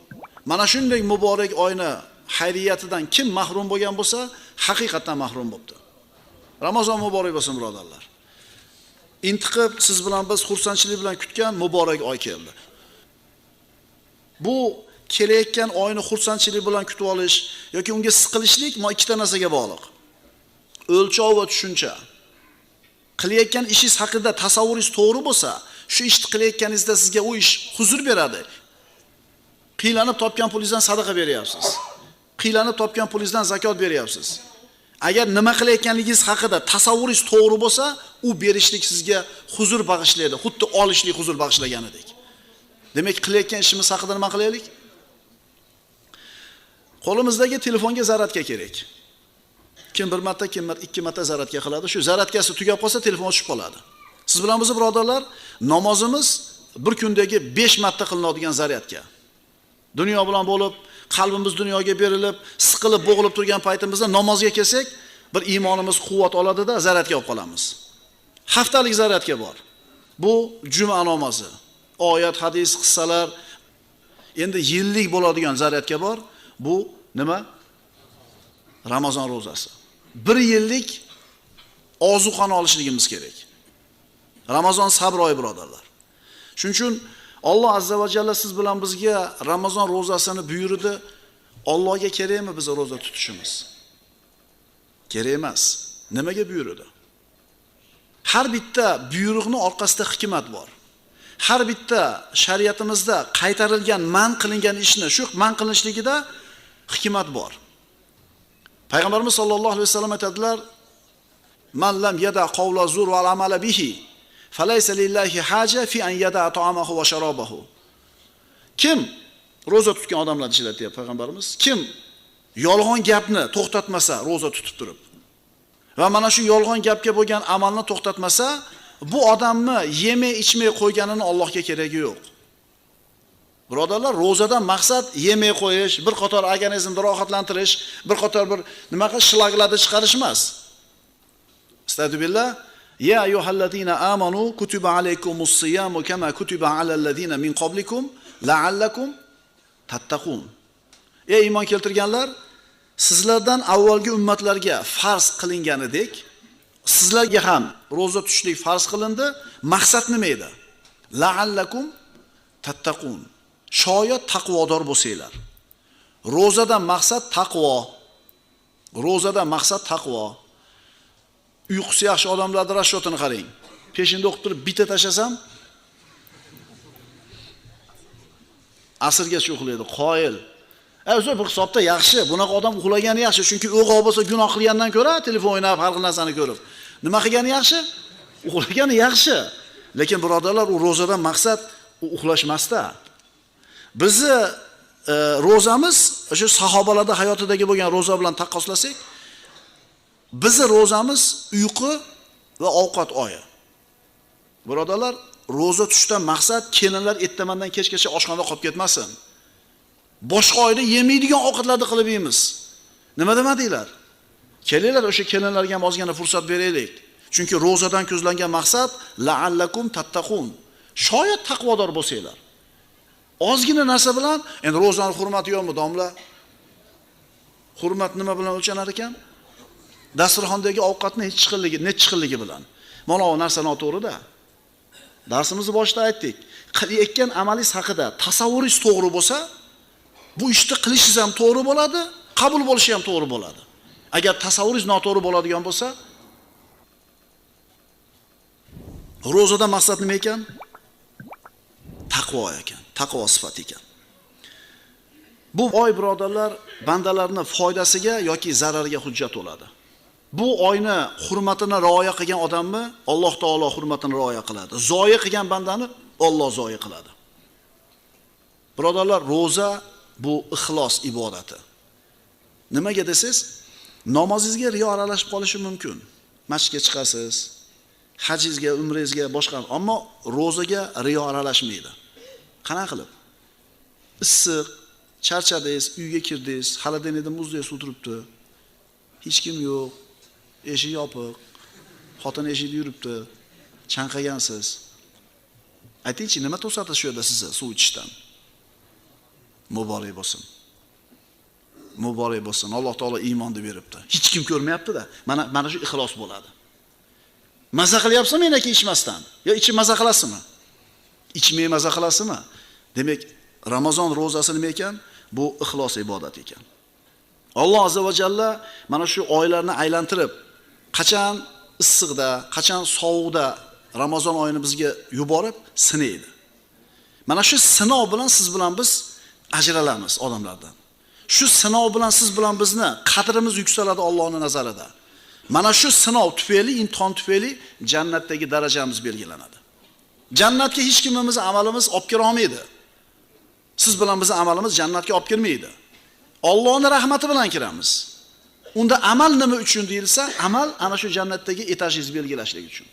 A: Mana shunday muborak oyni xayriyatidan kim mahrum bo'lgan bo'lsa, haqiqatan mahrum bo'libdi. Ramazon muborak bo'lsin, birodarlar. Intiqib siz bilan biz xursandchilik bilan kutgan muborak oy keldi. Bu kelayotgan oyni xursandchilik bilan kutib olish yoki unga siqilishlik ikkita narsaga bog'liq. O'lchov va tushuncha. Qilayotgan ishingiz haqida tasavvuringiz to'g'ri bo'lsa, shu ishni qilayotganingizda sizga u ish huzur beradi. Qiylanib topgan pulingizdan sadaqa beryapsiz. Qiylanib topgan pulingizdan zakot beryapsiz. Agar nima qilayotganligingiz haqida tasavvuringiz to'g'ri bo'lsa, u berishlik sizga huzur bag'ishlaydi, xuddi olishlik huzur bag'ishlaganidek. Demak, qilayotgan ishimiz haqida nima qilaylik? Qo'limizdagi telefonga zaryadka kerak. Kim bir marta, kim ikki marta zaryadka qiladi. Shu zaryadkasi tugab qolsa telefon o'chib qoladi. Siz bilan biz birodarlar, namozimiz bir kundagi 5 marta qilinadigan zaryadka. Dunyo bilan bo'lib, qalbimiz dunyoga berilib, siqilib, bo'g'ilib turgan paytimizda namozga kelsak, bir iymonimiz quvvat oladida zaryadka olib qolamiz. Haftalik zaryadka bor. Bu juma namozi. Oyat, hadis, qissalar. Endi yillik bo'ladigan zaryadka bor. Bu nima? Ramazon ro'zasi. 1 yillik ozuqani olishligimiz kerak. Ramazon sabr oyi, birodarlar. Shuning uchun Alloh azza va jalla siz bilan bizga Ramazon ro'zasini buyurdi. Allohga kerakmi biz ro'za tutishimiz? Kerak emas. Nimaga buyurdi? Har bitta buyruqning orqasida hikmat bor. Har bitta shariatimizda qaytarilgan, man qilingan ishni, shu man qilinishligida hikmat bor. Payg'ambarimiz sollallohu alayhi vasallam aytadilar: "Man lam yada qawla zur va amala bihi, falaysa lillahi haja fi an yada ta'amahu va sharabahu." Kim roza tutgan odamlar deyiladi payg'ambarimiz? Kim yolg'on gapni to'xtatmasa roza tutib turib va mana shu yolg'on gapga bo'lgan amalni to'xtatmasa, bu odamni yemay ichmay qo'yganini Allohga keragi yo'q. Birodarlar, rozadan maqsad yemay qo'yish, bir qator organizmni rohatlantirish, bir qator bir nima qilish, shlaglarni chiqarish emas. Astagfirullah. Ya ayyuhallazina amanu kutiba alaykumus siyamu kama kutiba alal ladzina min qablikum la'allakum tattaqun. Ey iymon keltirganlar, sizlardan avvalgi ummatlarga farz qilinganidek, sizlarga ham roza tutishlik farz qilindi. Maqsad nima edi? La'allakum tattaqun. Shoyat taqvodor bo'lsanglar. Rozadan maqsad taqvo. Rozadan maqsad taqvo. Uyqusi yaxshi odamlarning rashotini qarang. Peshinda o'qib turib bitta tashlasam, asrgacha uxlaydi, qoyil. O'zi bir hisobda yaxshi, bunaqa odam uxlagani yaxshi, chunki o'g'il bo'lsa gunoh qilgandan ko'ra telefon o'ynab, har xil narsani ko'rib. Nima qilgani yaxshi? Uxlagani yaxshi. Lekin birodarlar, u rozadan maqsad uxlashmasda. Bizni rozamiz o'sha sahobalarda hayotidagi bo'lgan roza bilan taqqoslasak, bizni rozamiz uyqu va ovqat oyi. Birodarlar, roza tutishdan maqsad kelinlar ertamandan kechgacha oshxonada qolib ketmasin. Boshqa oyda yemaydigan ovqatlarni qilib yeymiz. Nima demadinglar? Kelinglar o'sha kelinlarga ham ozgina fursat beraylik. Chunki rozadan ko'zlangan maqsad la'allakum tattaqun. Shoyat taqvodor bo'lsanglar. Ozgina narsa bilan, endi ro'zani hurmati yo'qmi, domla? Hurmat nima bilan o'lchanar ekan? Dasturxondagi ovqatni hech chiqilligi bilan. Mana bu narsa noto'g'ri-da. Darsimizni boshida aytdik. Qilayotgan amalingiz haqida tasavvuringiz to'g'ri bo'lsa, bu ishni qilishingiz ham to'g'ri bo'ladi, qabul bo'lishi ham to'g'ri bo'ladi. Agar tasavvuringiz noto'g'ri bo'ladigan bo'lsa, ro'zadan maqsad nima ekan? Taqvo ekan, taqvo sifat ekan. Bu oy birodarlar, bandalarning foydasiga yoki zarariga hujjat bo'ladi. Bu oyni hurmatini rioya qilgan odamni Alloh taolo hurmatini rioya qiladi. Zoya qilgan bandani Alloh zoya qiladi. Birodarlar, roza bu ixlos ibodati. Nimaga desiz? Namozingizga riyo aralashib qolishi mumkin. Masjidga chiqasiz, hajingizga, umringizga, boshqa, ammo rozaga riyo aralashmaydi. Qanaqa qilib? Issiq, charchadingiz, uyga kirdingiz, xaladanida muzdek suv turibdi.
B: Hech kim yo'q. Eshik yopiq. Xotin eshikda yuribdi. Chanqagansiz. Aytingchi, nima to'sadi shu yerda sizni suv ichishdan? Muborak bo'lsin. Muborak bo'lsin. Alloh taolo iymonni beribdi. Hech kim ko'rmayapti-da. Mana shu ixlos bo'ladi. Maza qilyapsizmi meniki ichmasdan? Yo ichib maza qilasizmi? Ichmay maza qilasizmi? Demak, Ramazon ro'zasi nima ekan? Bu ixlos ibodat ekan. Alloh azza va jalla mana shu oylarni aylantirib, qachon issiqda, qachon sovuqda Ramazon oyini bizga yuborib sinaydi. Mana shu sinov bilan siz bilan biz ajralamiz odamlardan. Shu sinov bilan siz bilan bizni qadrimiz yuksaladi Allohning nazarida. Mana shu sinov tufayli, imtihon tufayli jannatdagi darajamiz belgilanadi. Jannatga hech kimimiz amalimiz olib kira olmaydi. Siz bilan bizning amalimiz jannatga olib kirmaydi. Allohning rahmati bilan kiramiz. Unda amal nima uchun deyilsa, amal ana shu jannatdagi etajingizni belgilashlik uchun.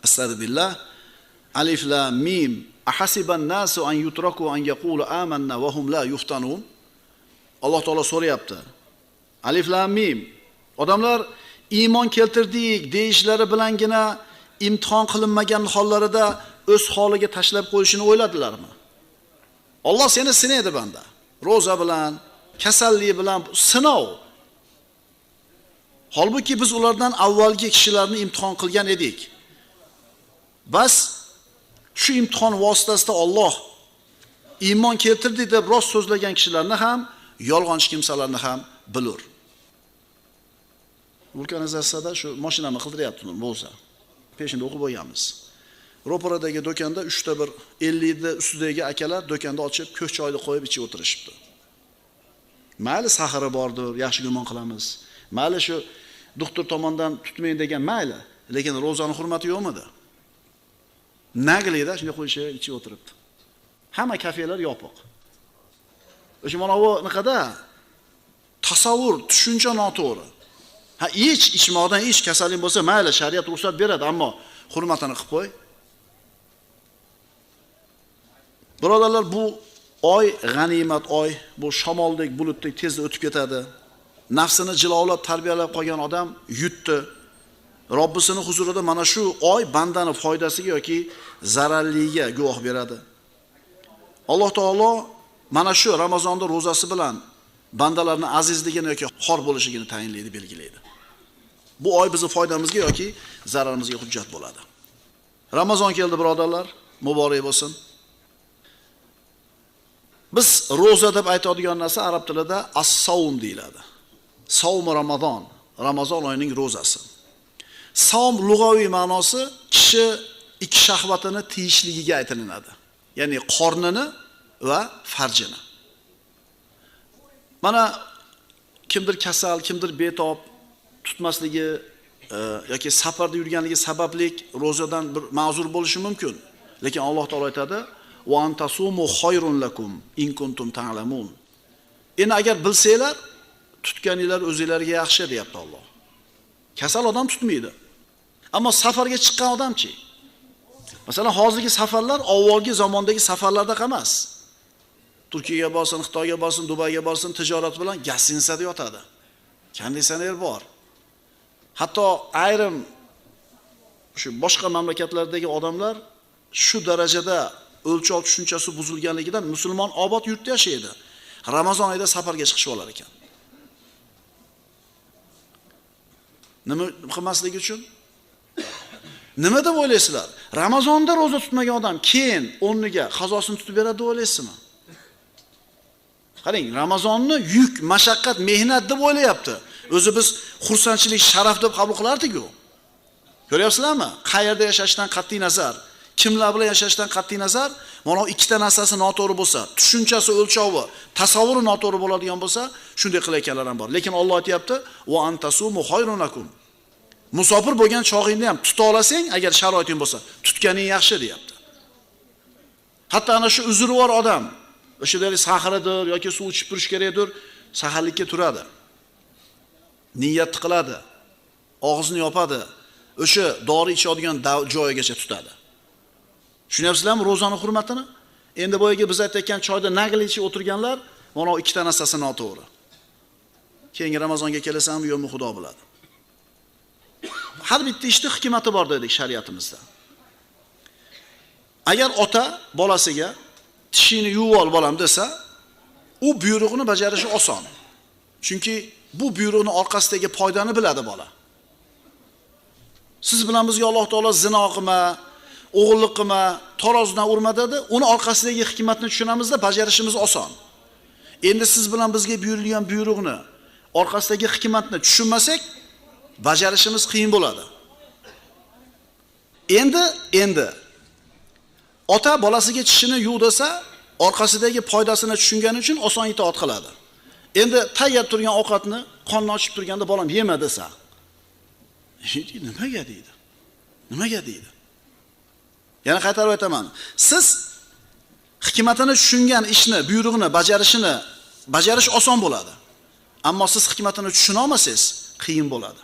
B: Astagfirullah. Alif lam mim. Ahasiban nasu an yutraku an yaqulu amanna wa hum la yuftanun. Alloh taolo so'rayapti. Alif lam mim. Odamlar iymon keltirdik deyishlari bilangina imtihon qilinmagan hollarida o'z holiga tashlab qo'yishini o'yladilarmi? Alloh seni sinaydi banda. Roza bilan, kasallik bilan sinov. Holbuki biz ulardan avvalgi kishilarni imtihon qilgan edik. Bas shu imtihon vositasida Alloh iymon keltirdi deb rost so'zlagan kishilarni ham, yolg'onchi kimsalarni ham bilur. Vulkanizatsiyada shu mashinani qildiryapti bo'lsa. Peshinda o'qib bo'lganmiz. Ro'paradagi do'konda 3 ta bir 50 da ustidagi akalar do'konda ochib, ko'k choyni qo'yib ichib o'tirishibdi. Mayli sahari bordir, yaxshi gumon qilamiz. Mayli shu doktor tomonidan tutmaydi degan mayli, lekin ro'zani hurmati yo'qmidi? Naglikda shunday qo'yishib ichib o'tiribdi. Hamma kafelar yopiq. O'sha mana bu niqada tasavvur, tushuncha noto'g'ri. Ha, ichmoqdan kasallik bo'lsa, mayli shariat ruxsat beradi, ammo hurmatini qilib qo'y. Birodarlar, bu oy g'animat oy, bu shamoldek bulutdek tezda o'tib ketadi. Nafsini jilovlab tarbiyalab qolgan odam yutdi. Robbisining huzurida mana shu oy bandani foydasiga yoki zararliga guvoh beradi. Alloh taolo mana shu Ramazonda ro'zasi bilan bandalarning azizligini yoki xor bo'lishligini tayinlaydi, belgilaydi. Bu oy bizning foydamizga yoki zararimizga hujjat bo'ladi. Ramazon keldi birodarlar, muborak bo'lsin. Biz ro'za deb aytadigan narsa arab tilida as-savm deyiladi. Savm Ramazon, Ramazon oyining ro'zasi. Savm lug'aviy ma'nosi kishi ikki shahvatini tiyishligiga aytilinadi. Ya'ni qornini va farjini. Mana kimdir kasal, kimdir betob tutmasligi yoki safarda yurganligi sababli ro'zadan bir ma'zur bo'lishi mumkin. Lekin Alloh taolo aytadi: "Va antasumu khayrun lakum in kuntum ta'lamun." Endi agar bilsanglar, tutganinglar o'zingizlarga yaxshi deyapti Alloh. Kasal odam tutmaydi. Ammo safarga chiqqan odamchi? Masalan, hozirgi safarlar avvalgi zamondagi safarlarda emas. Turkiyaga borsin, Xitoyga borsin, Dubayga borsin, tijorat bilan gastinsada yotadi. Konditsioner bor. Hatto ayrim shu boshqa mamlakatlardagi odamlar shu darajada o'lchov tushunchasi buzilganligidan musulmon obod yurtda yashaydi. Ramazon oyida safarga chiqishib olar ekan. Nima qilmaslik uchun? Nima deb o'ylaysizlar? Ramazonda roza tutmagan odam keyin o'rniga qazosini tutib beradi deb o'ylaysizmi? Qarang, Ramazonni yuk, mashaqqat, mehnat deb o'ylayapti. O'zi biz xursandchilik, sharaf deb qabul qilardik-ku. Ko'ryapsizlarmi? Qayerda yashashdan qat'iy nazar, kimlar bilan yashashdan qat'iy nazar, mana ikkita narsasi noto'g'ri bo'lsa, tushunchasi, o'lchovi, tasavvuri noto'g'ri bo'ladigan bo'lsa, shunday qilayotganlar ham bor. Lekin Alloh aytayapti: "Va antasumu khayrun lakum." Musofir bo'lgan chog'ingda ham tuta olasang, agar sharoiting bo'lsa, tutganing yaxshi deyapti. Hatto ana shu uzri bor odam, o'shadagi saharidir yoki suv ichib turish kerakdir, saharlikka turadi. Niyat qiladi. Og'zini yopadi. O'sha dori ichadigan joyigacha tutadi. Tushunyapsizlarmi ro'zani hurmatini? Endi boyaga biz aytayotgan choyda nagli ichib o'tirganlar, mana ikkita narsasi noto'g'ri. keyingi Ramazonga kelasanmi yo'qmi Xudo biladi. Har bitta ishning hikmati bor dedik shariatimizda. Agar ota bolasiga tishini yuvib ol bolam desa, u buyruqni bajarishi oson. Chunki bu buyruqni orqasidagi foydani biladi bola. Siz bilan bizga Alloh taolo zino qilma, o'g'illik qilma, tarozidan urma dedi. Uni orqasidagi hikmatni tushunamizda, bajarishimiz oson. Endi siz bilan bizga buyurilgan buyruqni orqasidagi hikmatni tushunmasak, bajarishimiz qiyin bo'ladi. Endi ota bolasiga tishini yuv desa, orqasidagi foydasini tushungani uchun oson itoat qiladi. Endi tayyor turgan ovqatni qonni ochib turganda bolam yema desa, nimaga deydi? Nimaga deydi? Yana qaytarib aytaman. Siz hikmatini tushungan ishni, buyruqni bajarish oson bo'ladi. Ammo siz hikmatini tushuna olmasangiz, qiyin bo'ladi.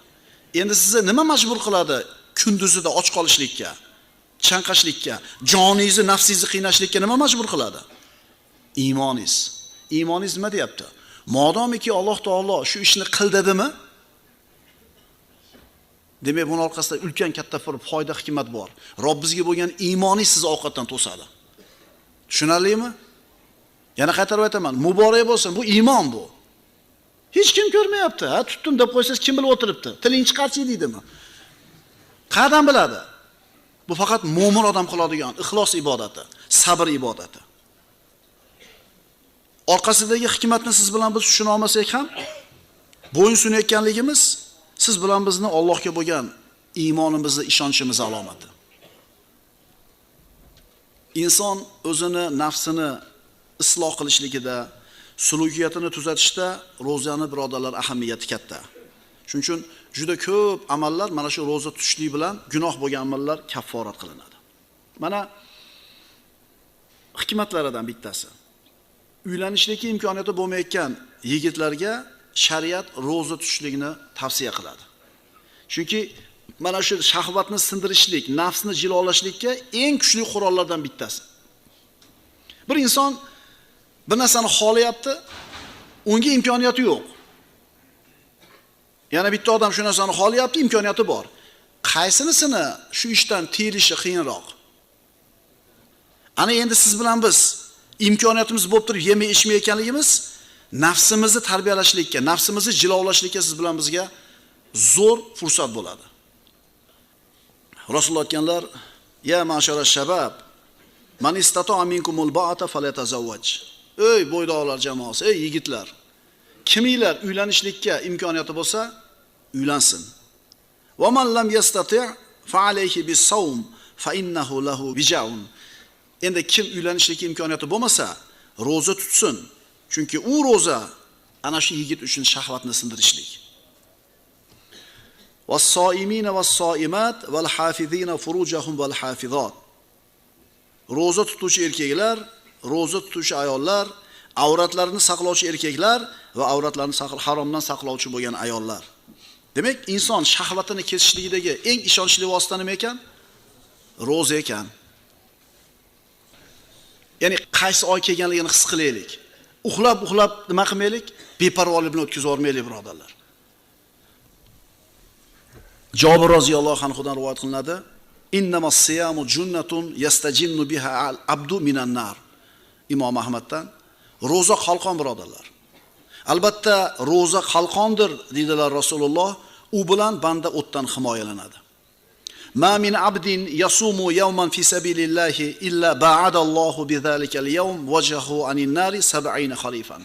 B: Endi sizni nima majbur qiladi kunduzida och qolishlikka, chanqashlikka, joningizni, nafsingizni qiynashlikka nima majbur qiladi? Iymoningiz. Iymoningiz nima deyapti? Modomiki Alloh taolo shu ishni qil dedimi? Demak, buning orqasida ulkan katta bir foyda, hikmat bor. Robbingizga bo'lgan iymoningiz sizni ovqatdan to'sadi. Tushunarlimi? Yana qaytarib aytaman, muborak bo'lsin, bu iymon bu. Hech kim ko'rmayapti. Ha, tutdim deb qo'ysangiz kim bilib o'tiribdi? Tiling chiqarchi deydimi? Qayerdan biladi? Bu faqat mo'min odam qiladigan ixlos ibodati, sabr ibodati. Orqasidagi hikmatni siz bilan biz tushuna olmasak ham, bo'yin sunayotganligimiz siz bilan bizni Allohga bo'lgan iymonimizni, ishonchimiz alomati. Inson o'zini, nafsini isloh qilishligida, sulukiyatini tuzatishda ro'zani birodarlar ahamiyati katta. Shuning uchun juda ko'p amallar mana shu ro'za tutishlik bilan gunoh bo'lgan amallar kafforat qilinadi. Mana hikmatlaridan bittasi. Uylanishlikka imkoniyati bo'lmayotgan yigitlarga shariat ro'za tutishlikni tavsiya qiladi. Chunki mana shu shahvatni sindirishlik, nafsni jilolashlikka eng kuchli qurollardan bittasi. Bir inson bir narsani xohlayapti, unga imkoniyati yo'q. Yana bitta odam shu narsani xohlayapti, imkoniyati bor. Qaysinisini shu ishdan tiyilishi qiyinroq? Ana endi siz bilan biz imkoniyatimiz bo'lib turib yemay ichmayotganligimiz nafsimizni tarbiyalashlikka, nafsimizni jilovlashlikka siz bilan bizga zo'r fursat bo'ladi. Rasululloh aytganlar: "Ya ma'shara shabab, man istata'a minkumul ba'ata falyatazawwaj." Ey bo'ydoqlar jamoasi, ey yigitlar, kiminglar uylanishlikka imkoniyati bo'lsa, uylansin. "Va man lam yastati' fa alayhi bis-sawm fa innahu lahu bija'un." Endi kim uylanishlikka imkoniyati bo'lmasa, roza tutsin. Chunki u roza ana shu yigit uchun shahvatni sindirishlik. "Was-so'imina was-so'imat wal-hafizina furujahum wal-hafizat." Roza tutuvchi erkaklar, roza tutuvchi ayollar, avratlarini saqlovchi erkaklar va avratlarini haromdan saqlovchi bo'lgan ayollar. Demak, inson shahvatini kesishligidagi eng ishonchli vosita nima ekan? Roza ekan. Ya'ni qaysi oy kelganligini his qilaylik. Uxlab nima qilmaylik? Beparvolik bilan o'tkazib yormaylik, birodarlar. Jabir roziyallohu anhudan rivoyat qilinadi: "Innamas siyamu junnatun yastajinnu biha al-abdu minan nar." Imom Ahmaddan. Roza qalqon, birodarlar. Albatta roza qalqondir dedilar Rasululloh. U bilan banda o'tdan himoyalanadi. "Ma min abdin yasumu yawman fi sabilillahi illa ba'adallohu bizalika al-yawm wajhahu anin nari 70 kharifan."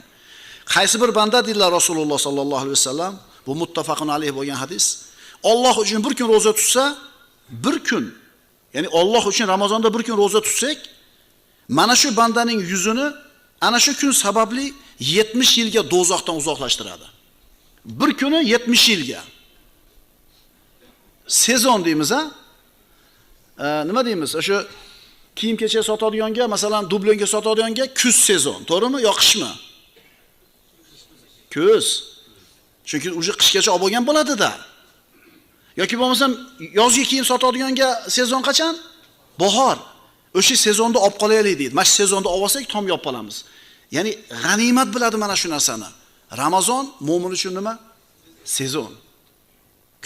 B: Qaysi bir banda dedilar Rasululloh sallallohu alayhi vasallam, bu muttafaqun alayh bo'lgan hadis. Alloh uchun bir kun roza tutsa, bir kun, ya'ni Alloh uchun Ramazonda bir kun roza tutsak, mana shu bandaning yuzini ana shu kun sababli 70 yilga do'zaxdan uzoqlashtiradi. Bir kuni 70 yilga. Sezon deymiz, ha? Nima deymiz? O'sha kiyim-kechak sotadiganga, masalan, dublonga sotadiganga kuz sezon, to'g'rimi yo qishmi? Kuz. Chunki uje qishgacha olib bo'lgan bo'ladi-da. Yoki bo'lmasam yozgi kiyim sotadiganga sezon qachon? Bahor. O'sha sezonda olib qolaylik deydi. Mana shu sezonda olsak tom yopib olamiz. Ya'ni g'animat biladi mana shu narsani. Ramazon mo'min uchun nima? Sezon.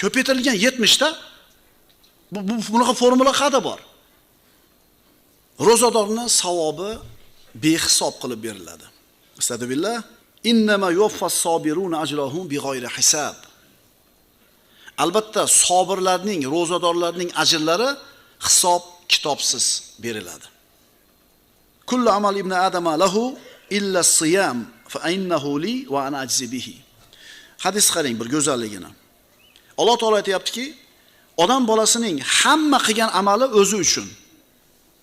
B: Ko'paytirilgan 70 ta bunaqa formula qayerda bor? Ro'zadorning savobi behisob qilib beriladi. Astagfirullah. Innama yuwaffas sabiruna ajrahum bighayri hisab. Albatta sabirlarning, ro'zadorlarning ajrlari hisob kitobsiz beriladi. Kullu amal ibn adama lahu illa siyam fa innahu li wa ana ajzi bihi. Hadis qarang bir go'zalligini. Alloh taolo aytayaptiki, odam bolasining hamma qilgan amali o'zi uchun.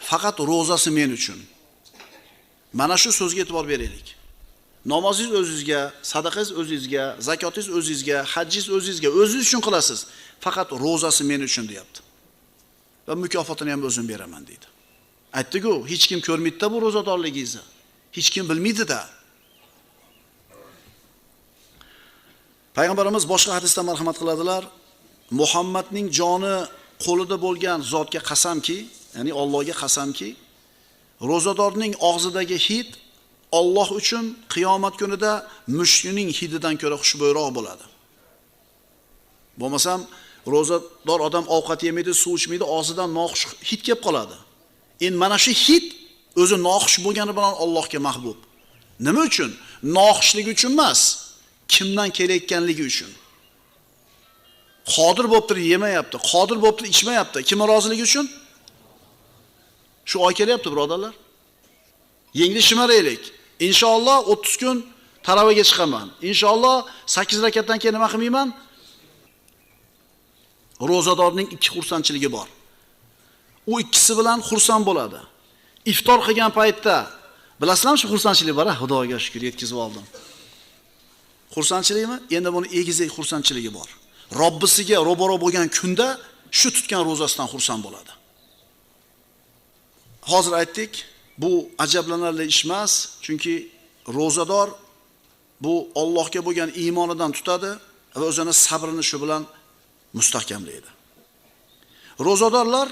B: Faqat ro'zasi men uchun. Mana shu so'zga e'tibor beraylik. Namozingiz o'zingizga, sadaqangiz o'zingizga, zakotingiz o'zingizga, hajjingiz o'zingizga, o'zingiz uchun qilasiz. Faqat ro'zasi men uchun deyapti. Va mukofotini ham o'zim beraman deydi. Aytdi-ku, hech kim ko'rmaydi-da bu ro'zadorligingizni. Hech kim bilmaydi-da. Payg'ambarimiz boshqa hadisda marhamat qiladilar. Muhammadning joni qo'lida bo'lgan zotga qasamki, ya'ni Allohga qasamki, ro'zadorning og'zidagi hid Alloh uchun qiyomat kunida mushukning hididan ko'ra xushbo'yroq bo'ladi. Bo'lmasam, ro'zador odam ovqat yemaydi, suv ichmaydi, og'zidan noxush hid kelib qoladi. Endi mana shu hid o'zi noxush bo'lgani bilan Allohga mahbub. Nima uchun? Noxushligi uchun emas, kimdan kelayotganligi uchun. Qodir bo'lib turib yemayapti, qodir bo'lib turib ichmayapti. Kimning roziligi uchun? Shu oy kelyapti, birodarlar. Yengli shimaraylik. Inshaalloh 30 kun taravaga chiqaman. Inshaalloh 8 rakatdan keyin nima qilmayman? Ro'zadorning 2 xursandchiligi bor. U ikkisi bilan xursand bo'ladi. Iftor qilgan paytda bilasizlarmi shu xursandchilik bor, Xudoga shukr yetkazib oldim. Xursandchilikmi? Endi buni egizak xursandchiligi bor. Robbisiga ro'baro bo'lgan kunda shu tutgan ro'zasidan xursand bo'ladi. Hozir aytdik, bu ajablanarli ish emas, chunki ro'zador bu Allohga bo'lgan iymonidan tutadi va o'zini sabrini shu bilan mustahkamlaydi. Ro'zadorlar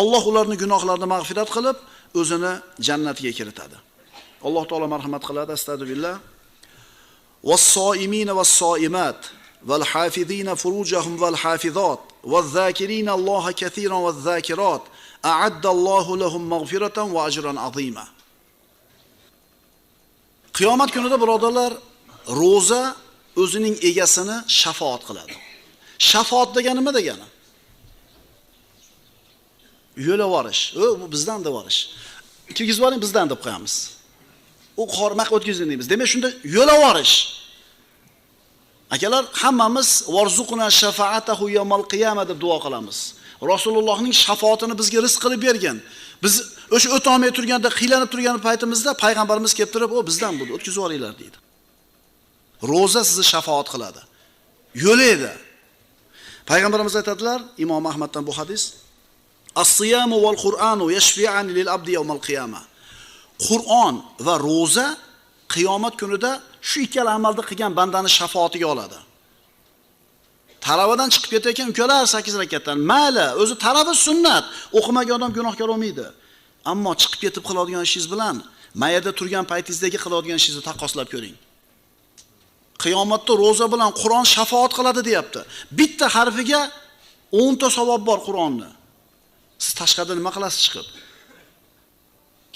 B: Alloh ularning gunohlarini mag'firat qilib, o'zini jannatiga kiritadi. Alloh taolo marhamat qiladi, astagfirullah. Was-soimina was-soimat wal-hafizina furujahum wal-hafizat waz-zakirina Alloha katiran waz-zakirat a'adda Allohu lahum maghfiratan wa ajran azima. Qiyomat kunida birodarlar, ro'za o'zining egasini shafaat qiladi. Shafaat degani nima degani? Yo'la borish. Bu bizdan da borish. Kirgizib oling, bizdan deb qo'yamiz. U qormaq o'tkazing deymiz. Demak, shunda yo'la borish. Akalar, hammamiz varzuquna shafaatahu yawmal qiyamah deb duo qilamiz. Rasulullohning shafaatini bizga rizq qilib bergan. Biz o'sha o'ta olmay turganda, qiylanib turgan paytimizda payg'ambarimiz kelib turib, "O bizdan bo'ldi, o'tkazib olinglar" deydi. Ro'za sizni shafaat qiladi. Yo'laydi. Payg'ambarimiz aytadilar, Imom Ahmaddan bu hadis: "As-siyamu wal Qur'anu yashfi'an lil abdi yawmal qiyamah." Qur'on va ro'za qiyomat kunida shu ikkala amalni qilgan bandani shafaatiga oladi. Taravadan chiqib ketayotgan ukalar 8 rakatdan, mayli, o'zi tarava sunnat, o'qimagan odam gunohkor bo'lmaydi. Ammo chiqib ketib qiladigan ishingiz bilan mayada turgan paytingizdagi qiladigan ishingizni taqqoslab ko'ring. Qiyomatda ro'za bilan Qur'on shafaat qiladi deyapti. Bitta harfiga 10 ta savob bor Qur'onni. Siz tashqarida nima qilasiz chiqib?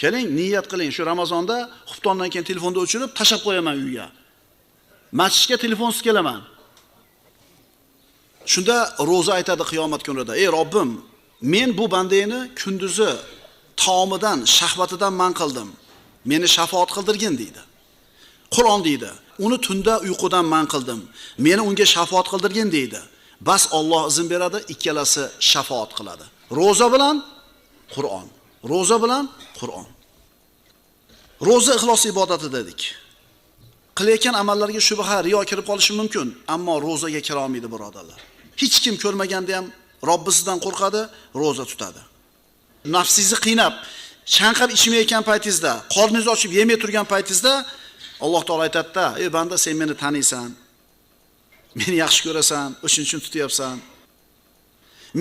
B: Keling, niyat qiling, shu Ramazonda xuftondan keyin telefonni o'chirib tashab qo'yaman uyga. Masjidga telefonsiz kelaman. Shunda ro'za aytadi qiyomat kunida: "Ey Robbim, men bu bandani kunduzi taomidan, shahvatidan man qildim. Meni shafaat qildirgin" deydi. Qur'on deydi: "Uni tunda uyqudan man qildim. Meni unga shafaat qildirgin" deydi. Bas Alloh izn beradi, ikkalasi shafaat qiladi. Ro'za bilan Qur'on. Ro'za bilan Qur'on. Ro'za ixlos ibodati dedik. Qilayotgan amallarga shubha, riyo kirib qolishi mumkin, ammo ro'zaga kira olmaydi birodarlar. Hech kim ko'rmaganda ham Robbisidan qo'rqadi, ro'za tutadi. Nafsingizni qiynab, chanqab ichmayotgan paytingizda, qorningiz ochib yemay turgan paytingizda Alloh taolo aytadi-da: "Ey banda, sen meni taniysan. Meni yaxshi ko'rasan, o'shuning uchun tutyapsan.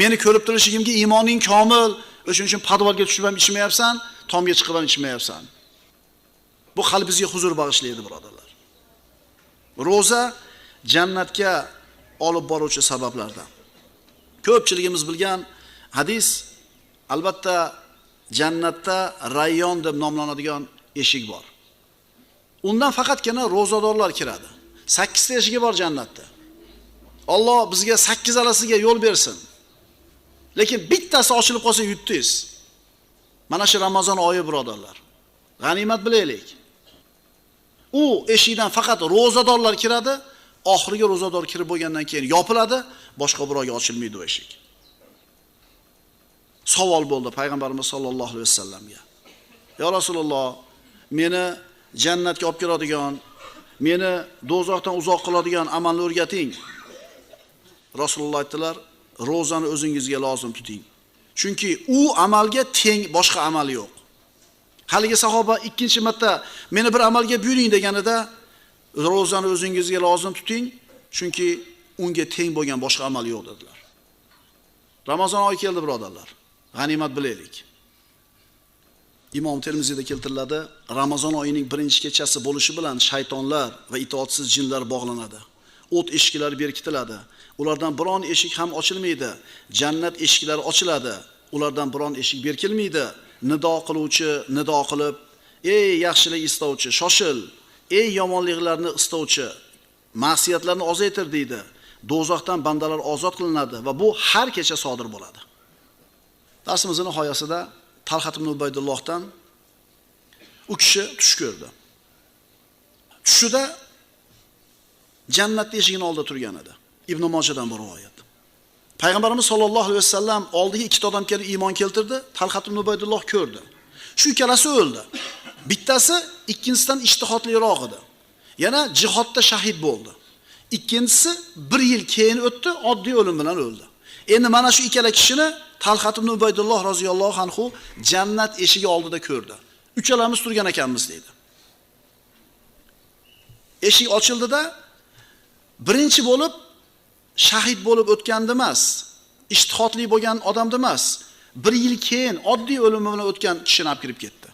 B: Meni ko'rib turishingimga iymoning komil, o'shuning uchun podvalga tushib ham ichmayapsan, tomga chiqib ham ichmayapsan." Bu qalbingizga huzur bag'ishlaydi, birodarlar. Roza jannatga olib boruvchi sabablardan. Ko'pchiligimiz bilgan hadis, albatta jannatda Rayyon deb nomlanadigan eshik bor. Undan faqatgina rozadorlar kiradi. 8 ta eshigi bor jannatda. Alloh bizga 8 alasiga yo'l bersin. Lekin bittasi ochilib qolsa yutdingiz. Mana shu Ramazon oyi birodarlar. G'animat bilaylik. U eshikdan faqat rozadorlar kiradi, oxirgi rozador kirib bo'lgandan keyin yopiladi, boshqa birovga ochilmaydi o eshik. Savol bo'ldi payg'ambarimiz sollallohu alayhi vasallamga. Ya Rasululloh, meni jannatga olib kiradigan, meni do'zaxdan uzoq qiladigan amalni o'rgating. Rasululloh aytdilar, ro'zani o'zingizga lozim tuting. Chunki u amalga teng boshqa amal yo'q. Haligi sahoba ikkinchi marta meni bir amalga buyuring deganida, ro'zani o'zingizga lozim tuting, chunki unga teng bo'lgan boshqa amal yo'q dedilar. Ramazon oyi keldi birodarlar. G'animat bilaylik. Imom Termiziyda keltiriladi, Ramazon oyining birinchi kechasi bo'lishi bilan shaytonlar va itoatsiz jinlar bog'lanadi. O't eshiklari berkitiladi. Ulardan biron eshik ham ochilmaydi. Jannat eshiklari ochiladi. Ulardan biron eshik berkilmaydi. Nido qiluvchi nido qilib, ey yaxshilik istovchi, shoshil, ey yomonliklarni istovchi, ma'siyatlarni ozaytir deydi. Do'zaxdan bandalar ozod qilinadi va bu har kecha sodir bo'ladi. Darsimizning nihoyasida Talhat ibn Ubaydullohdan u kishi tush ko'rdi. Tushida jannat eshigining oldida turgan edi. Ibn Mojadan bu rivoyat. Payg'ambarimiz sollallohu alayhi vasallam oldiga ikkita odam kelib iymon keltirdi, Talhat ibn Ubaydulloh ko'rdi. Shu ikkalasi o'ldi. Bittasi ikkinchisidan ijtihodliroq edi. Yana jihodda shahid bo'ldi. Ikkinchisi 1 yil keyin o'tdi, oddiy o'lim bilan o'ldi. Endi mana shu ikkala kishini Talhat ibn Ubaydulloh roziyallohu anhu jannat eshigi oldida ko'rdi. Uchalamiz turgan ekanmiz deydi. Eshik ochildida birinchi bo'lib shahid bo'lib o'tgandi emas, ijtihodli bo'lgan odamda emas, 1 yil keyin oddiy o'lim bilan o'tgan kishini olib kirib ketdi.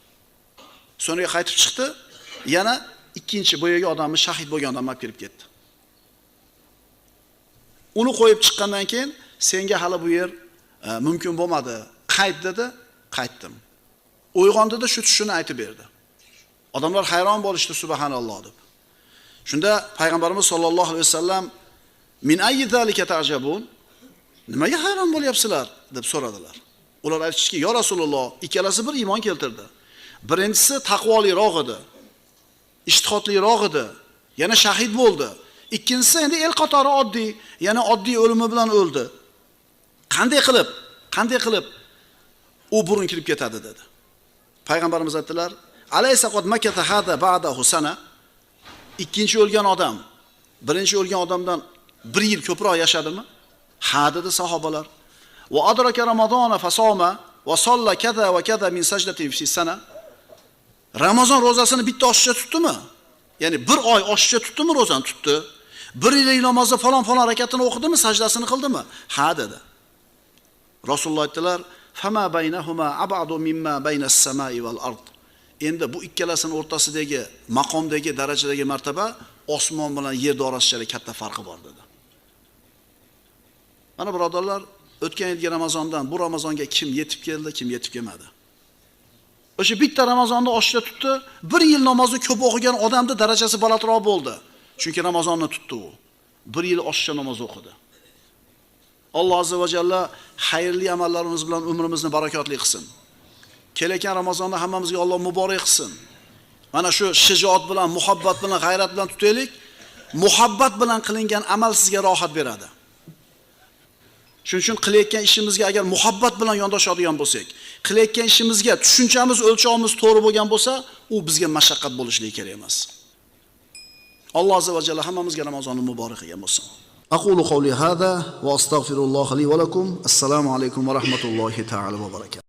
B: So'ngra qaytib chiqdi, yana ikkinchi boyagi odamni shahid bo'lgan odamni olib kirib ketdi. Uni qo'yib chiqqandan keyin senga hali bu yer mumkin bo'lmadi. Qayt dedi, qaytdim. Uyg'ondida shu tushini aytib berdi. Odamlar hayron bo'lishdi subhanalloh deb. Shunda payg'ambarimiz sollallohu alayhi vasallam min ayyi zalika ta'jabun? Nimaga hayron bo'lyapsizlar deb so'radilar. Ular aytishdiki, "Ya Rasululloh, ikkalasi bir iymon keltirdi. Birinchisi taqvoliroq edi, ijtihodliroq edi, yana shahid bo'ldi. Ikkinchisi endi el qatori oddiy, yana oddiy o'limi bilan o'ldi. Qanday qilib u burun kirib ketadi?" dedi. Payg'ambarimiz aytdilar, "Alaysa qad makata hada ba'dahu sana?" Ikkinchi o'lgan odam birinchi o'lgan odamdan 1 yil ko'proq yashadimi? Ha dedi sahobalar. Va adraka ramazona fasoma va solla kaza va kaza min sajdatin fi sana. Ramazon rozasini bitta oshiqcha tutdimi? Ya'ni 1 oy oshiqcha tutdimi rozani tutdi? 1 yil namozda falon harakatini o'qidimi, sajdasini qildimi? Ha dedi. Rasululloh aytdilar, "Fama baynahuma ab'adu mimma baynas samai wal ard." Endi bu ikkalasining o'rtasidagi maqomdagi darajadagi martaba osmon bilan yer orasida katta farqi bor dedi. Mana birodarlar, o'tgan yilgi Ramazondan bu Ramazonga kim yetib keldi, kim yetib kelmadi? O'sha bitta Ramazonda oshcha tutdi, 1 yil namozni ko'p o'qigan odamning darajasi balandroq bo'ldi. Chunki Ramazonni tutdi u. 1 yil oshcha namoz o'qidi. Alloh azza va jalla xayrli amallarimiz bilan umrimizni barakotli qilsin. Kelayotgan Ramazonda hammamizga Alloh muborak qilsin. Mana shu shijoat bilan, muhabbat bilan, g'ayrat bilan tutaylik. Muhabbat bilan qilingan amal sizga rohat beradi. Shuning uchun qilayotgan ishimizga agar muhabbat bilan yondoshadigan bo'lsak, qilayotgan ishimizga tushunchamiz, o'lchovimiz to'g'ri bo'lgan bo'lsa, u bizga mashaqqat bo'lishligi kerak emas. Alloh azza va jalla hammamizga Ramazonni muborak qilgan bo'lsin. Aqulu qawli hada va astaghfirulloh li va lakum. Assalomu alaykum va rahmatullohi ta'ala va barakatuh.